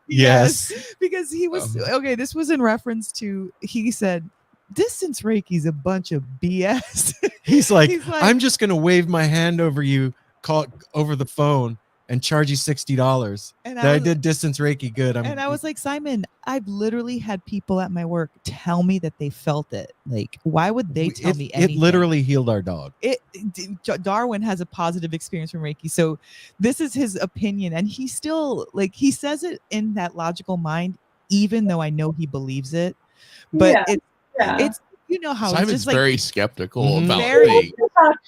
Yes. because he was okay. This was in reference to, he said, Distance Reiki's a bunch of BS. He's like, I'm just gonna wave my hand over you, call over the phone, and charge you $60. And I did Distance Reiki good. And I was like, Simon, I've literally had people at my work tell me that they felt it. Like, why would they tell me anything? It literally healed our dog. Darwin has a positive experience from Reiki, so this is his opinion, and he still, like, he says it in that logical mind, even though I know he believes it. But it's, you know how Simon's it's just like very skeptical about things.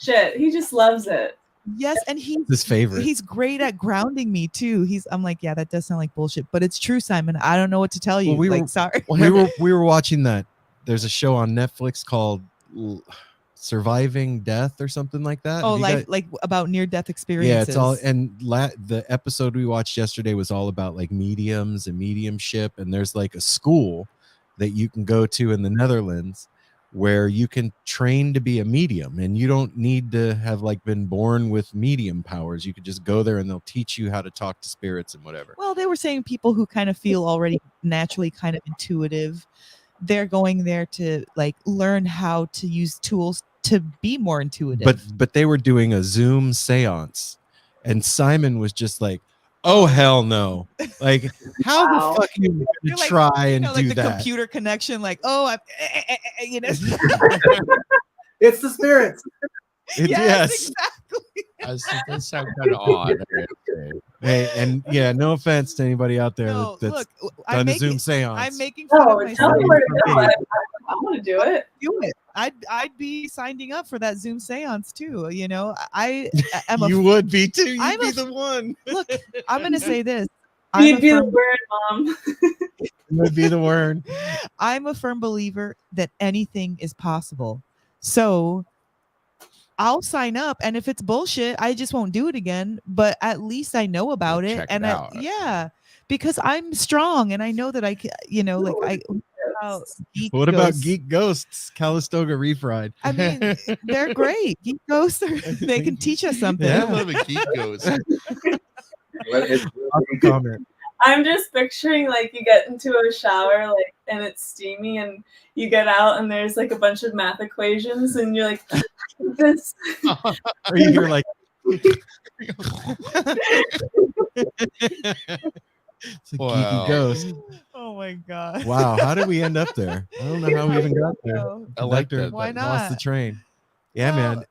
Shit, he just loves it. Yes, and he's his favorite. He's great at grounding me too. I'm like, yeah, that does sound like bullshit, but it's true, Simon. I don't know what to tell you. Well, sorry. We were watching that. There's a show on Netflix called Surviving Death or something like that. Oh, like about near-death experiences. Yeah, it's all. And the episode we watched yesterday was all about like mediums and mediumship. And there's like a school that you can go to in the Netherlands where you can train to be a medium, and you don't need to have like been born with medium powers. You could just go there and they'll teach you how to talk to spirits and whatever. Well, they were saying people who kind of feel already naturally kind of intuitive, they're going there to like learn how to use tools to be more intuitive. But they were doing a Zoom seance, and Simon was just like, oh, hell no. Like, how the fuck are you going to try and do the that? Computer connection, like, oh, you know. It's the spirits. Yes, exactly. That sounds kind of odd. Hey, and yeah, no offense to anybody out there that's done a Zoom seance. I'm making fun of myself. Tell me where to go. I want to do it. Do it. I'd be signing up for that Zoom seance too. You know, I am. You would be too. You'd be the one. Look, I'm gonna say this. You'd be the word, Mom. You would be the word. I'm a firm believer that anything is possible. So I'll sign up, and if it's bullshit, I just won't do it again. But at least I know about it, and because I'm strong, and I know that I can. You know, like What about Geek Ghosts? Calistoga refried. I mean, they're great. Geek Ghosts, they can teach us something. Yeah, I love a Geek Ghost. I'm just picturing like you get into a shower like and it's steamy and you get out and there's like a bunch of math equations and you're like this. Or you hear like it's a geeky ghost. Oh my god. Wow, how did we end up there? I don't know how we even got there. I like that. Why not? Lost the train. Yeah, man.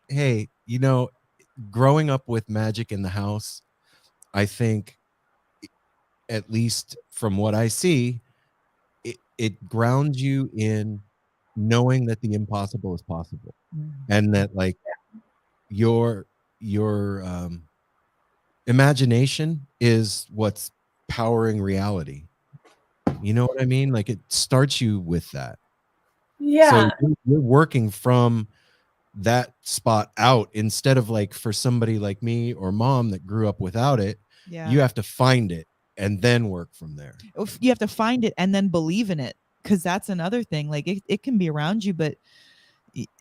Hey, you know, growing up with magic in the house, I think, at least from what I see, it grounds you in knowing that the impossible is possible, and that like your imagination is what's powering reality. You know what I mean? Like it starts you with that. Yeah. So you're working from that spot out instead of like for somebody like me or Mom that grew up without it. Yeah. You have to find it and then work from there. You have to find it and then believe in it, because that's another thing. Like it can be around you, but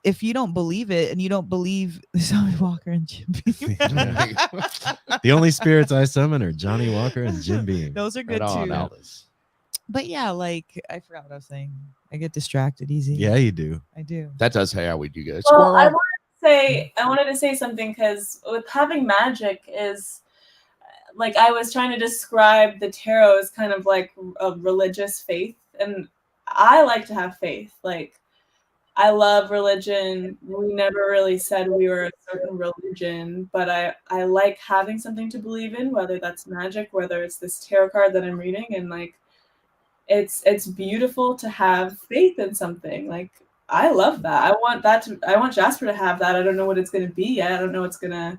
if you don't believe it and you don't believe Johnny Walker and Jim Beam. The only spirits I summon are Johnny Walker and Jim Beam. Those are good too. But yeah, like I forgot what I was saying. I get distracted easy. Yeah, you do. I do. That does how we do guys. Well, I wanted to say something because with having magic is like I was trying to describe the tarot as kind of like a religious faith, and I like to have faith. Like I love religion. We never really said we were a certain religion, but I like having something to believe in, whether that's magic, whether it's this tarot card that I'm reading, and like it's beautiful to have faith in something. Like I love that. I want Jasper to have that. I don't know what it's going to be yet. I don't know what's going to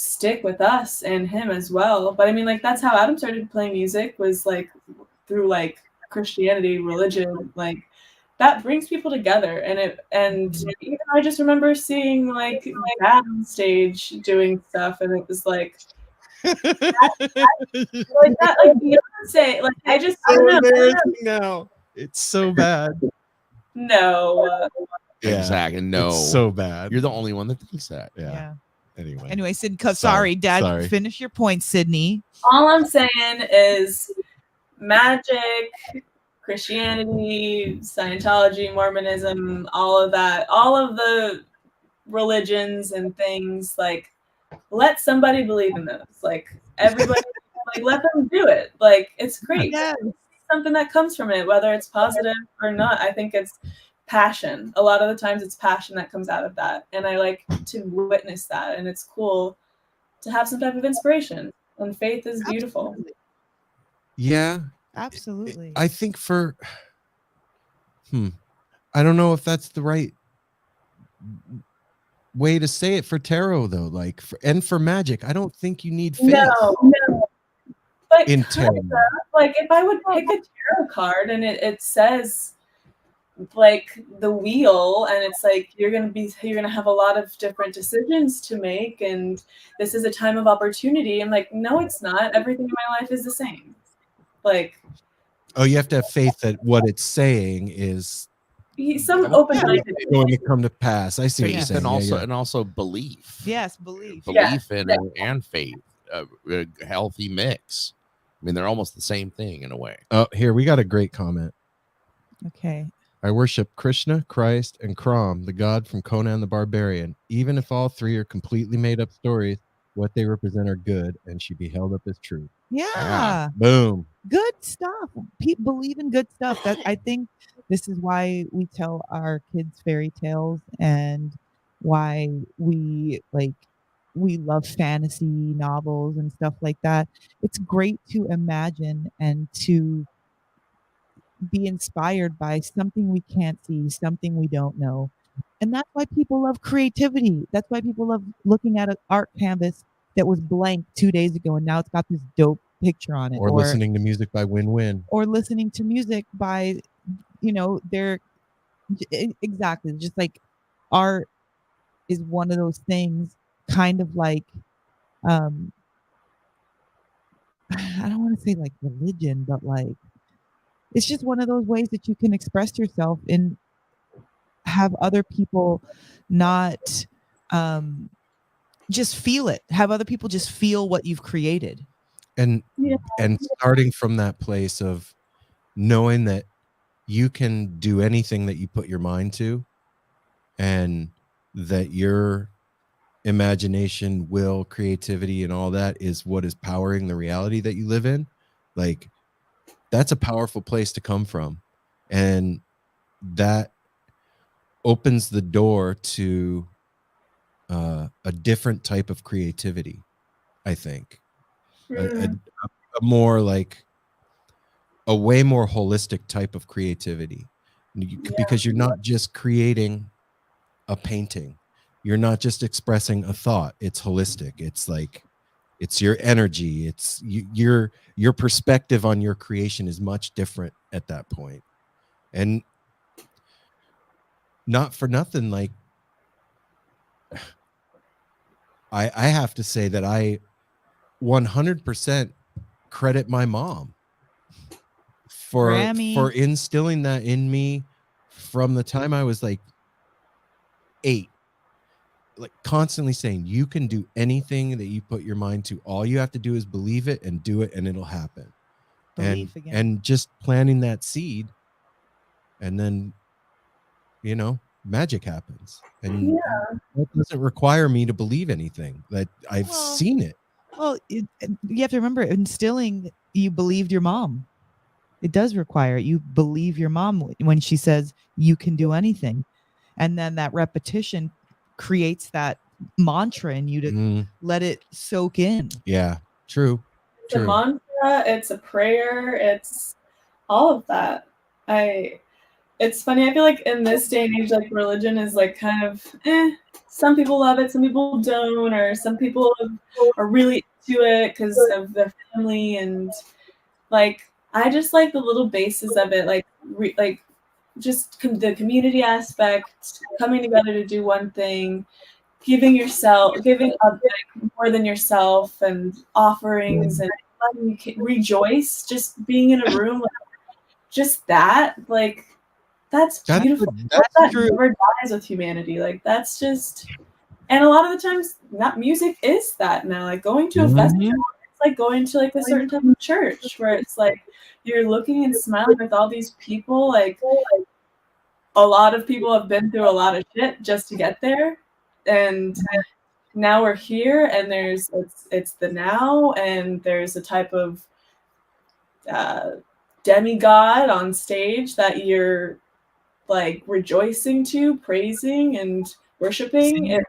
stick with us and him as well. But I mean, like, that's how Adam started playing music, was like through like Christianity, religion, like that brings people together. And even I just remember seeing like Dad on stage doing stuff, and it was like that, like Beyonce, like I so don't know. embarrassing now. It's so bad. No. Yeah, Exactly. No. It's so bad. You're the only one that thinks that. Yeah. Anyway, Sid, Sorry. sorry, Dad. Sorry. Finish your point, Sydney. All I'm saying is magic, Christianity, Scientology, Mormonism, all of that, all of the religions and things, like, let somebody believe in those. Like, everybody, like, let them do it. Like, it's great. Yeah. Something that comes from it, whether it's positive or not. I think it's passion. A lot of the times it's passion that comes out of that. And I like to witness that. And it's cool to have some type of inspiration. And faith is beautiful. Absolutely. Yeah. Absolutely. I think for I don't know if that's the right way to say it for tarot though. Like for magic, I don't think you need faith. No. But in kind tarot. of, like, if I would pick a tarot card and it says like the wheel, and it's like you're gonna have a lot of different decisions to make, and this is a time of opportunity. I'm like, no, it's not. Everything in my life is the same. Like, oh, you have to have faith that what it's saying is some open-minded. going to come to pass. I see what you're Faith saying. and also belief. Yes, belief. Belief in it and faith. A healthy mix. I mean, they're almost the same thing in a way. Oh, here we got a great comment. Okay. I worship Krishna, Christ, and Kram, the god from Conan the Barbarian. Even if all three are completely made up stories, what they represent are good and should be held up as true. Yeah. Boom. Good stuff. People believe in good stuff. That I think this is why we tell our kids fairy tales, and why we love fantasy novels and stuff like that. It's great to imagine and to be inspired by something we can't see, something we don't know. And that's why people love creativity. That's why people love looking at an art canvas that was blank 2 days ago and now it's got this dope picture on it. Or listening to music by Winn Winn. Or listening to music by, exactly, just like art is one of those things, kind of like, I don't want to say like religion, but like, it's just one of those ways that you can express yourself and have other people not just feel it. Have other people just feel what you've created. And starting from that place of knowing that you can do anything that you put your mind to, and that your imagination, will, creativity, and all that is what is powering the reality that you live in. Like, that's a powerful place to come from. And that opens the door to a different type of creativity, I think. A more like a way more holistic type of creativity, because you're not just creating a painting. You're not just expressing a thought. It's holistic. It's like, it's your energy. It's your perspective on your creation is much different at that point. And not for nothing, like, I have to say that I 100% credit my mom for instilling that in me from the time I was like 8. Like, constantly saying, you can do anything that you put your mind to. All you have to do is believe it and do it, and it'll happen. And just planting that seed, and then, magic happens. And that doesn't require me to believe anything. That I've seen it. Well, you have to remember, instilling, you believed your mom. It does require it. You believe your mom when she says you can do anything. And then that repetition creates that mantra in you to let it soak in. Yeah, true. It's a mantra, it's a prayer, it's all of that. It's funny, I feel like in this day and age, like, religion is like kind of some people love it, some people don't, or some people are really into it because of their family, and like I just like the little bases of it, like just the community aspect, coming together to do one thing, giving up like, more than yourself, and offerings, and letting you rejoice, just being in a room, like, just that, like that's beautiful. That true. never dies with humanity. Like that's just, and a lot of the times, not music is that now. Like going to a festival, it's like going to like a certain type of church where it's like you're looking and smiling with all these people. Like a lot of people have been through a lot of shit just to get there, and now we're here. And it's the now, and there's a type of demigod on stage that you're like rejoicing to, praising and worshiping.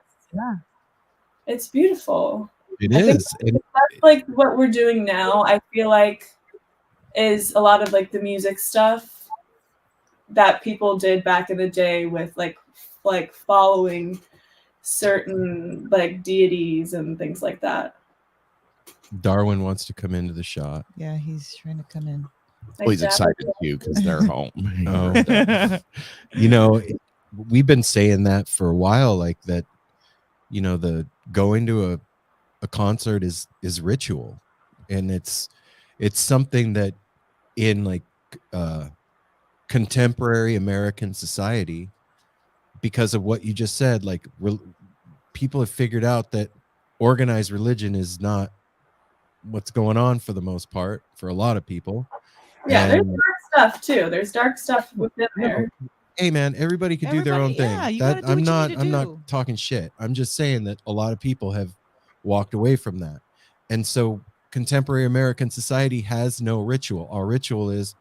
It's beautiful. It I think is. that's like what we're doing now. I feel like is a lot of like the music stuff that people did back in the day with like following certain like deities and things like that. Darwin wants to come into the shot. Yeah, he's trying to come in. Well, he's excited too because they're home. Oh. You know, we've been saying that for a while, like that, you know, the going to a concert is ritual, and it's something that in like contemporary American society, because of what you just said, like people have figured out that organized religion is not what's going on for the most part for a lot of people. Yeah, there's dark stuff too. There's dark stuff within there. Hey man, everybody could do their own thing. Yeah, I'm not talking shit. I'm just saying that a lot of people have walked away from that. And so contemporary American society has no ritual. Our ritual is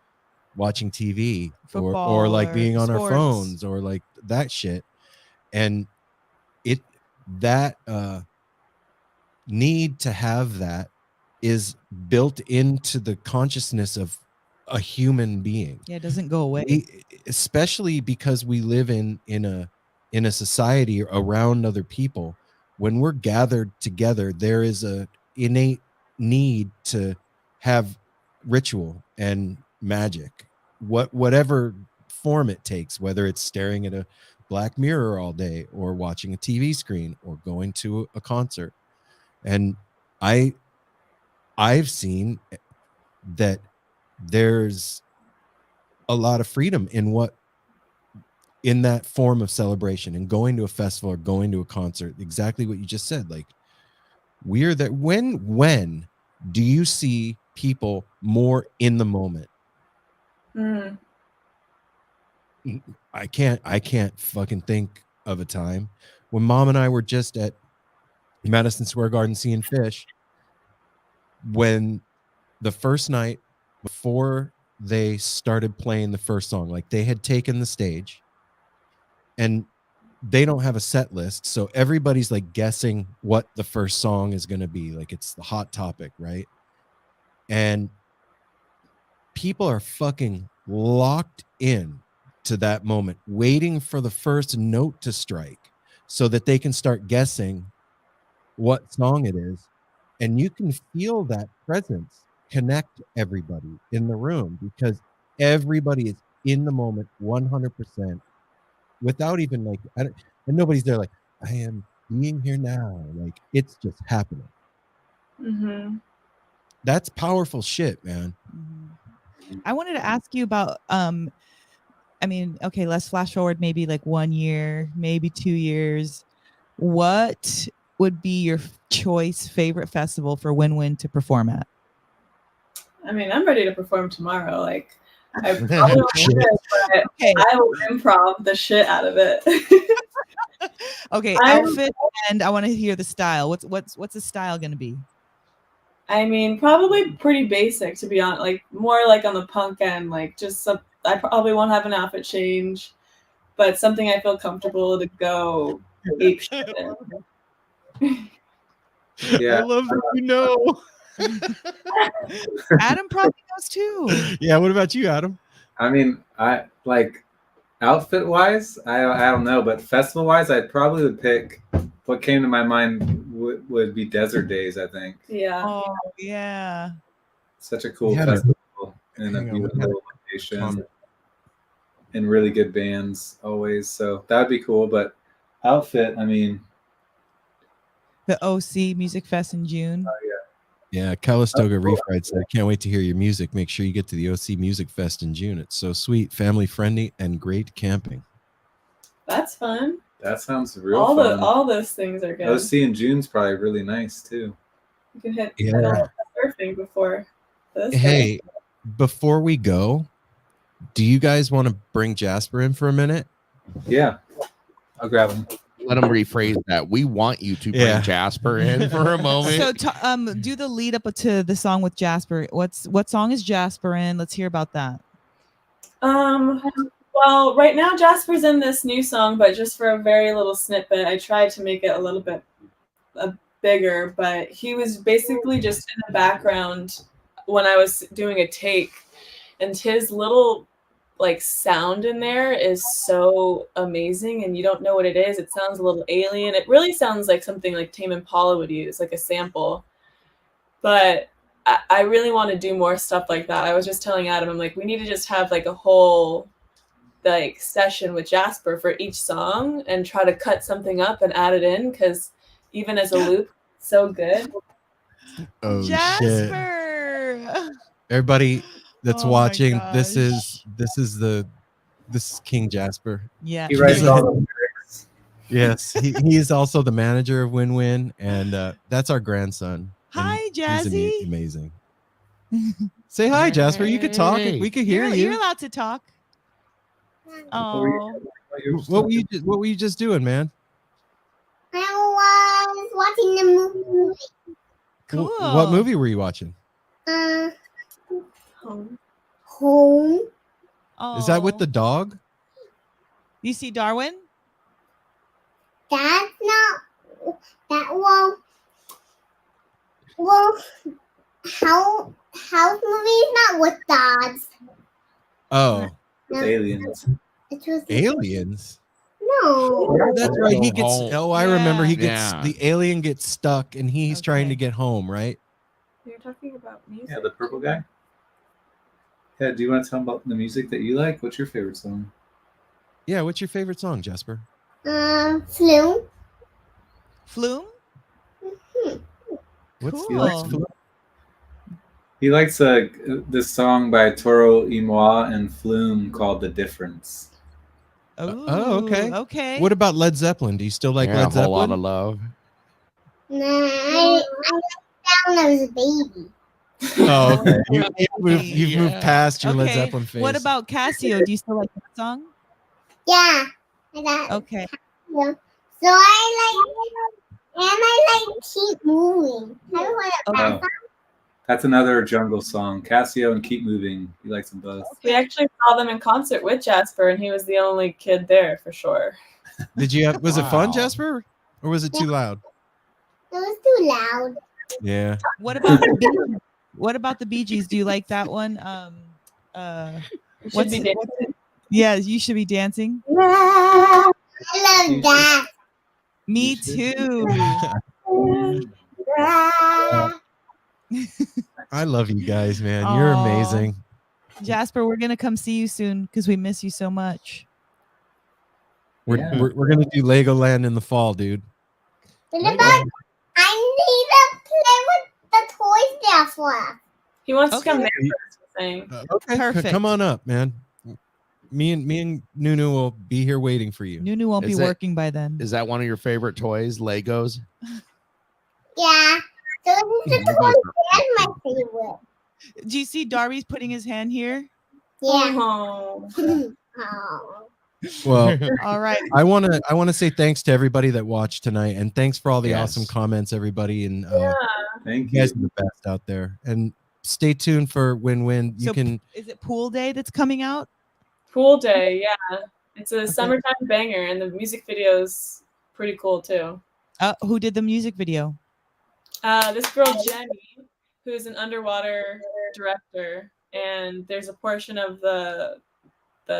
watching TV or like being on our phones or like that shit. And that need to have that is built into the consciousness of a human being. Yeah, it doesn't go away. Especially because we live in a society around other people. When we're gathered together, there is a innate need to have ritual and magic, whatever form it takes, whether it's staring at a Black Mirror all day or watching a TV screen or going to a concert. And I've seen that there's a lot of freedom in that form of celebration and going to a festival or going to a concert. Exactly what you just said. Like we're that when do you see people more in the moment? I can't fucking think of a time when Mom and I were just at Madison Square Garden seeing Fish, when the first night before they started playing the first song, like they had taken the stage and they don't have a set list, so everybody's like guessing what the first song is going to be. Like it's the hot topic, right? And people are fucking locked in to that moment, waiting for the first note to strike so that they can start guessing what song it is. And you can feel that presence connect everybody in the room because everybody is in the moment 100% without even like, and nobody's there like, I am being here now. Like it's just happening. Mm-hmm. That's powerful shit, man. I wanted to ask you about, I mean, okay, let's flash forward maybe like 1 year, maybe 2 years. What would be your choice favorite festival for Winn Winn to perform at? I mean, I'm ready to perform tomorrow. Like, I probably won't, but Okay. I will improv the shit out of it. Okay, outfit, and I want to hear the style. What's the style going to be? I mean, probably pretty basic, to be honest. Like more like on the punk end. Like just some. I probably won't have an outfit change, but something I feel comfortable to go ape shit in. Yeah. I love that you know. Adam probably knows too. Yeah, what about you, Adam? I mean, I like outfit wise, I don't know, but festival wise, I probably would pick what came to my mind would be Desert Days, I think. Yeah. Oh yeah. Such a cool We had a- festival and a hang on, we beautiful had a location comment. and really good bands always. So that'd be cool. But outfit, I mean, The OC Music Fest in June. Yeah, Calistoga Oh, cool. Refried said, "Can't wait to hear your music. Make sure you get to the OC Music Fest in June. It's so sweet, family friendly, and great camping." That's fun. that sounds real fun. All those things are good. OC in June's probably really nice too. You can hit Yeah. surfing before this. Hey, before we go, do you guys want to bring Jasper in for a minute? Yeah, I'll grab him. Let him rephrase that. We want you to bring Yeah. Jasper in for a moment. So do the lead up to the song with Jasper. What song is Jasper in? Let's hear about that. Well, right now Jasper's in this new song, but just for a very little snippet. I tried to make it a little bit bigger, but he was basically just in the background when I was doing a take, and his little like sound in there is so amazing, and you don't know what it is. It sounds a little alien. It really sounds like something like Tame Impala would use, like a sample. But I really want to do more stuff like that. I was just telling Adam, I'm like, we need to just have like a whole like session with Jasper for each song and try to cut something up and add it in, because even as a loop, it's so good. Oh shit! Jasper. Everybody that's Oh my watching, gosh. this is King Jasper. Yeah. He writes all the lyrics. Yes, he is also the manager of Winn Winn, and that's our grandson. and Hi, he's Jazzy. amazing. Say hi, Jasper. You could talk. Hey. We could hear You're you. allowed to talk. Oh, What were you just doing, man? I was watching the movie. cool. What movie were you watching? Home. Home. Is that with Oh. the dog? You see Darwin? That's not that well house movie is not with dogs. Oh, With aliens. It was aliens. no. That's right. He gets. Home. Oh, I remember. He gets Yeah. the alien gets stuck, and he's trying to Okay. get home. Right? You're talking about music. Yeah, the purple guy. Yeah, do you want to tell about the music that you like? What's your favorite song? Yeah. What's your favorite song, Jasper? Flume. Flume? What's Cool. He likes this song by Toro y Moi and Flume called "The Difference." Oh, okay. Ooh, Okay. What about Led Zeppelin? Do you still like Yeah, Led a whole lot Zeppelin? of love. Nah, I like that when I was a baby. Oh, okay. You've moved Yeah. past your Led Okay. Zeppelin phase. What about Casio? Do you still like that song? Yeah. I got Okay. yeah. So I like Keep Moving. Have you heard of that Oh, that's another jungle song. Casio and Keep Moving. He likes them both. We actually saw them in concert with Jasper, and he was the only kid there for sure. Did you have? Was it fun, Wow. Jasper, or was it too loud? It was too loud. Yeah. What about the Bee Gees? What about the Bee Gees? Do you like that one? We should What's be it- dancing. Yeah, you should be dancing. I love that. Me You should. too. I love you guys, man. You're Aw. amazing. Jasper, we're gonna come see you soon because we miss you so much. Yeah. We're gonna do Legoland in the fall, dude. What about I need to play with the toys that's left. He wants Okay. to come there first, we're saying. Okay, Perfect. come on up, man. Me and Nunu will be here waiting for you. Nunu won't be Is it- working by then. Is that one of your favorite toys, Legos? Yeah. So this is the Legos toy are that's my favorite. Do you see Darby's putting his hand here? Yeah. Oh. Oh. Well, All right. I want to say thanks to everybody that watched tonight, and thanks for all the Yes. awesome comments, everybody, and Thank you guys you. are the best out there. And stay tuned for Winn Winn. You So can. Is it Pool Day that's coming out? Pool Day, yeah. It's a summertime banger, and the music video's pretty cool too. Who did the music video? This girl Jenny, who's an underwater director, and there's a portion of the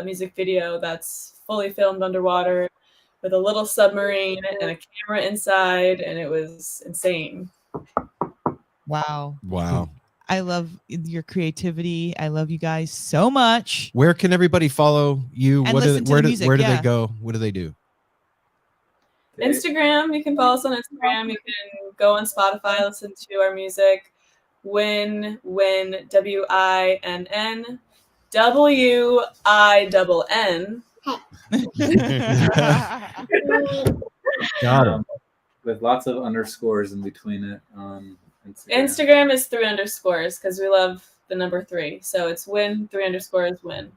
music video that's fully filmed underwater. with a little submarine and a camera inside, and it was insane. Wow. Wow. I love your creativity. I love you guys so much. Where can everybody follow you? And What do, listen to where the do, music, where do yeah. they go? What do they do? Instagram, you can follow us on Instagram. You can go on Spotify, listen to our music. Winn Winn, WINN, WINN. Got it. With lots of underscores in between it on Instagram. Instagram is 3 underscores because we love the number 3. So it's Winn, 3 underscores, Winn.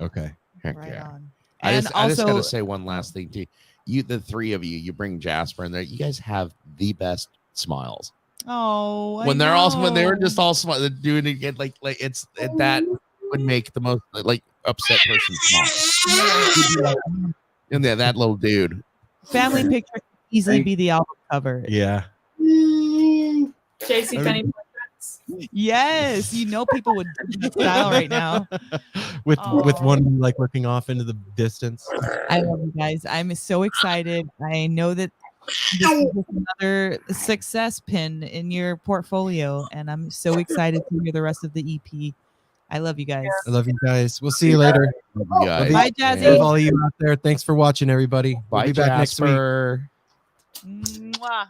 Okay. Heck Right yeah. on. I And just also, gotta say one last thing too. You, the 3 of you bring Jasper in there. You guys have the best smiles. oh, When they were just all doing it again, like that would make the most like upset person smile. And that little dude. family picture could easily be the album cover. Yeah. JC Penny portraits. Yes, people would do that style right now. with Oh. one like looking off into the distance. I love you guys. I'm so excited. I know that this is just another success pin in your portfolio, and I'm so excited to hear the rest of the EP. I love you guys. I love you guys. We'll see you later. Love you guys. Bye, Jazzy. Love all of you out there. Thanks for watching, everybody. We'll Bye, be back next week. Jasper. Mwah.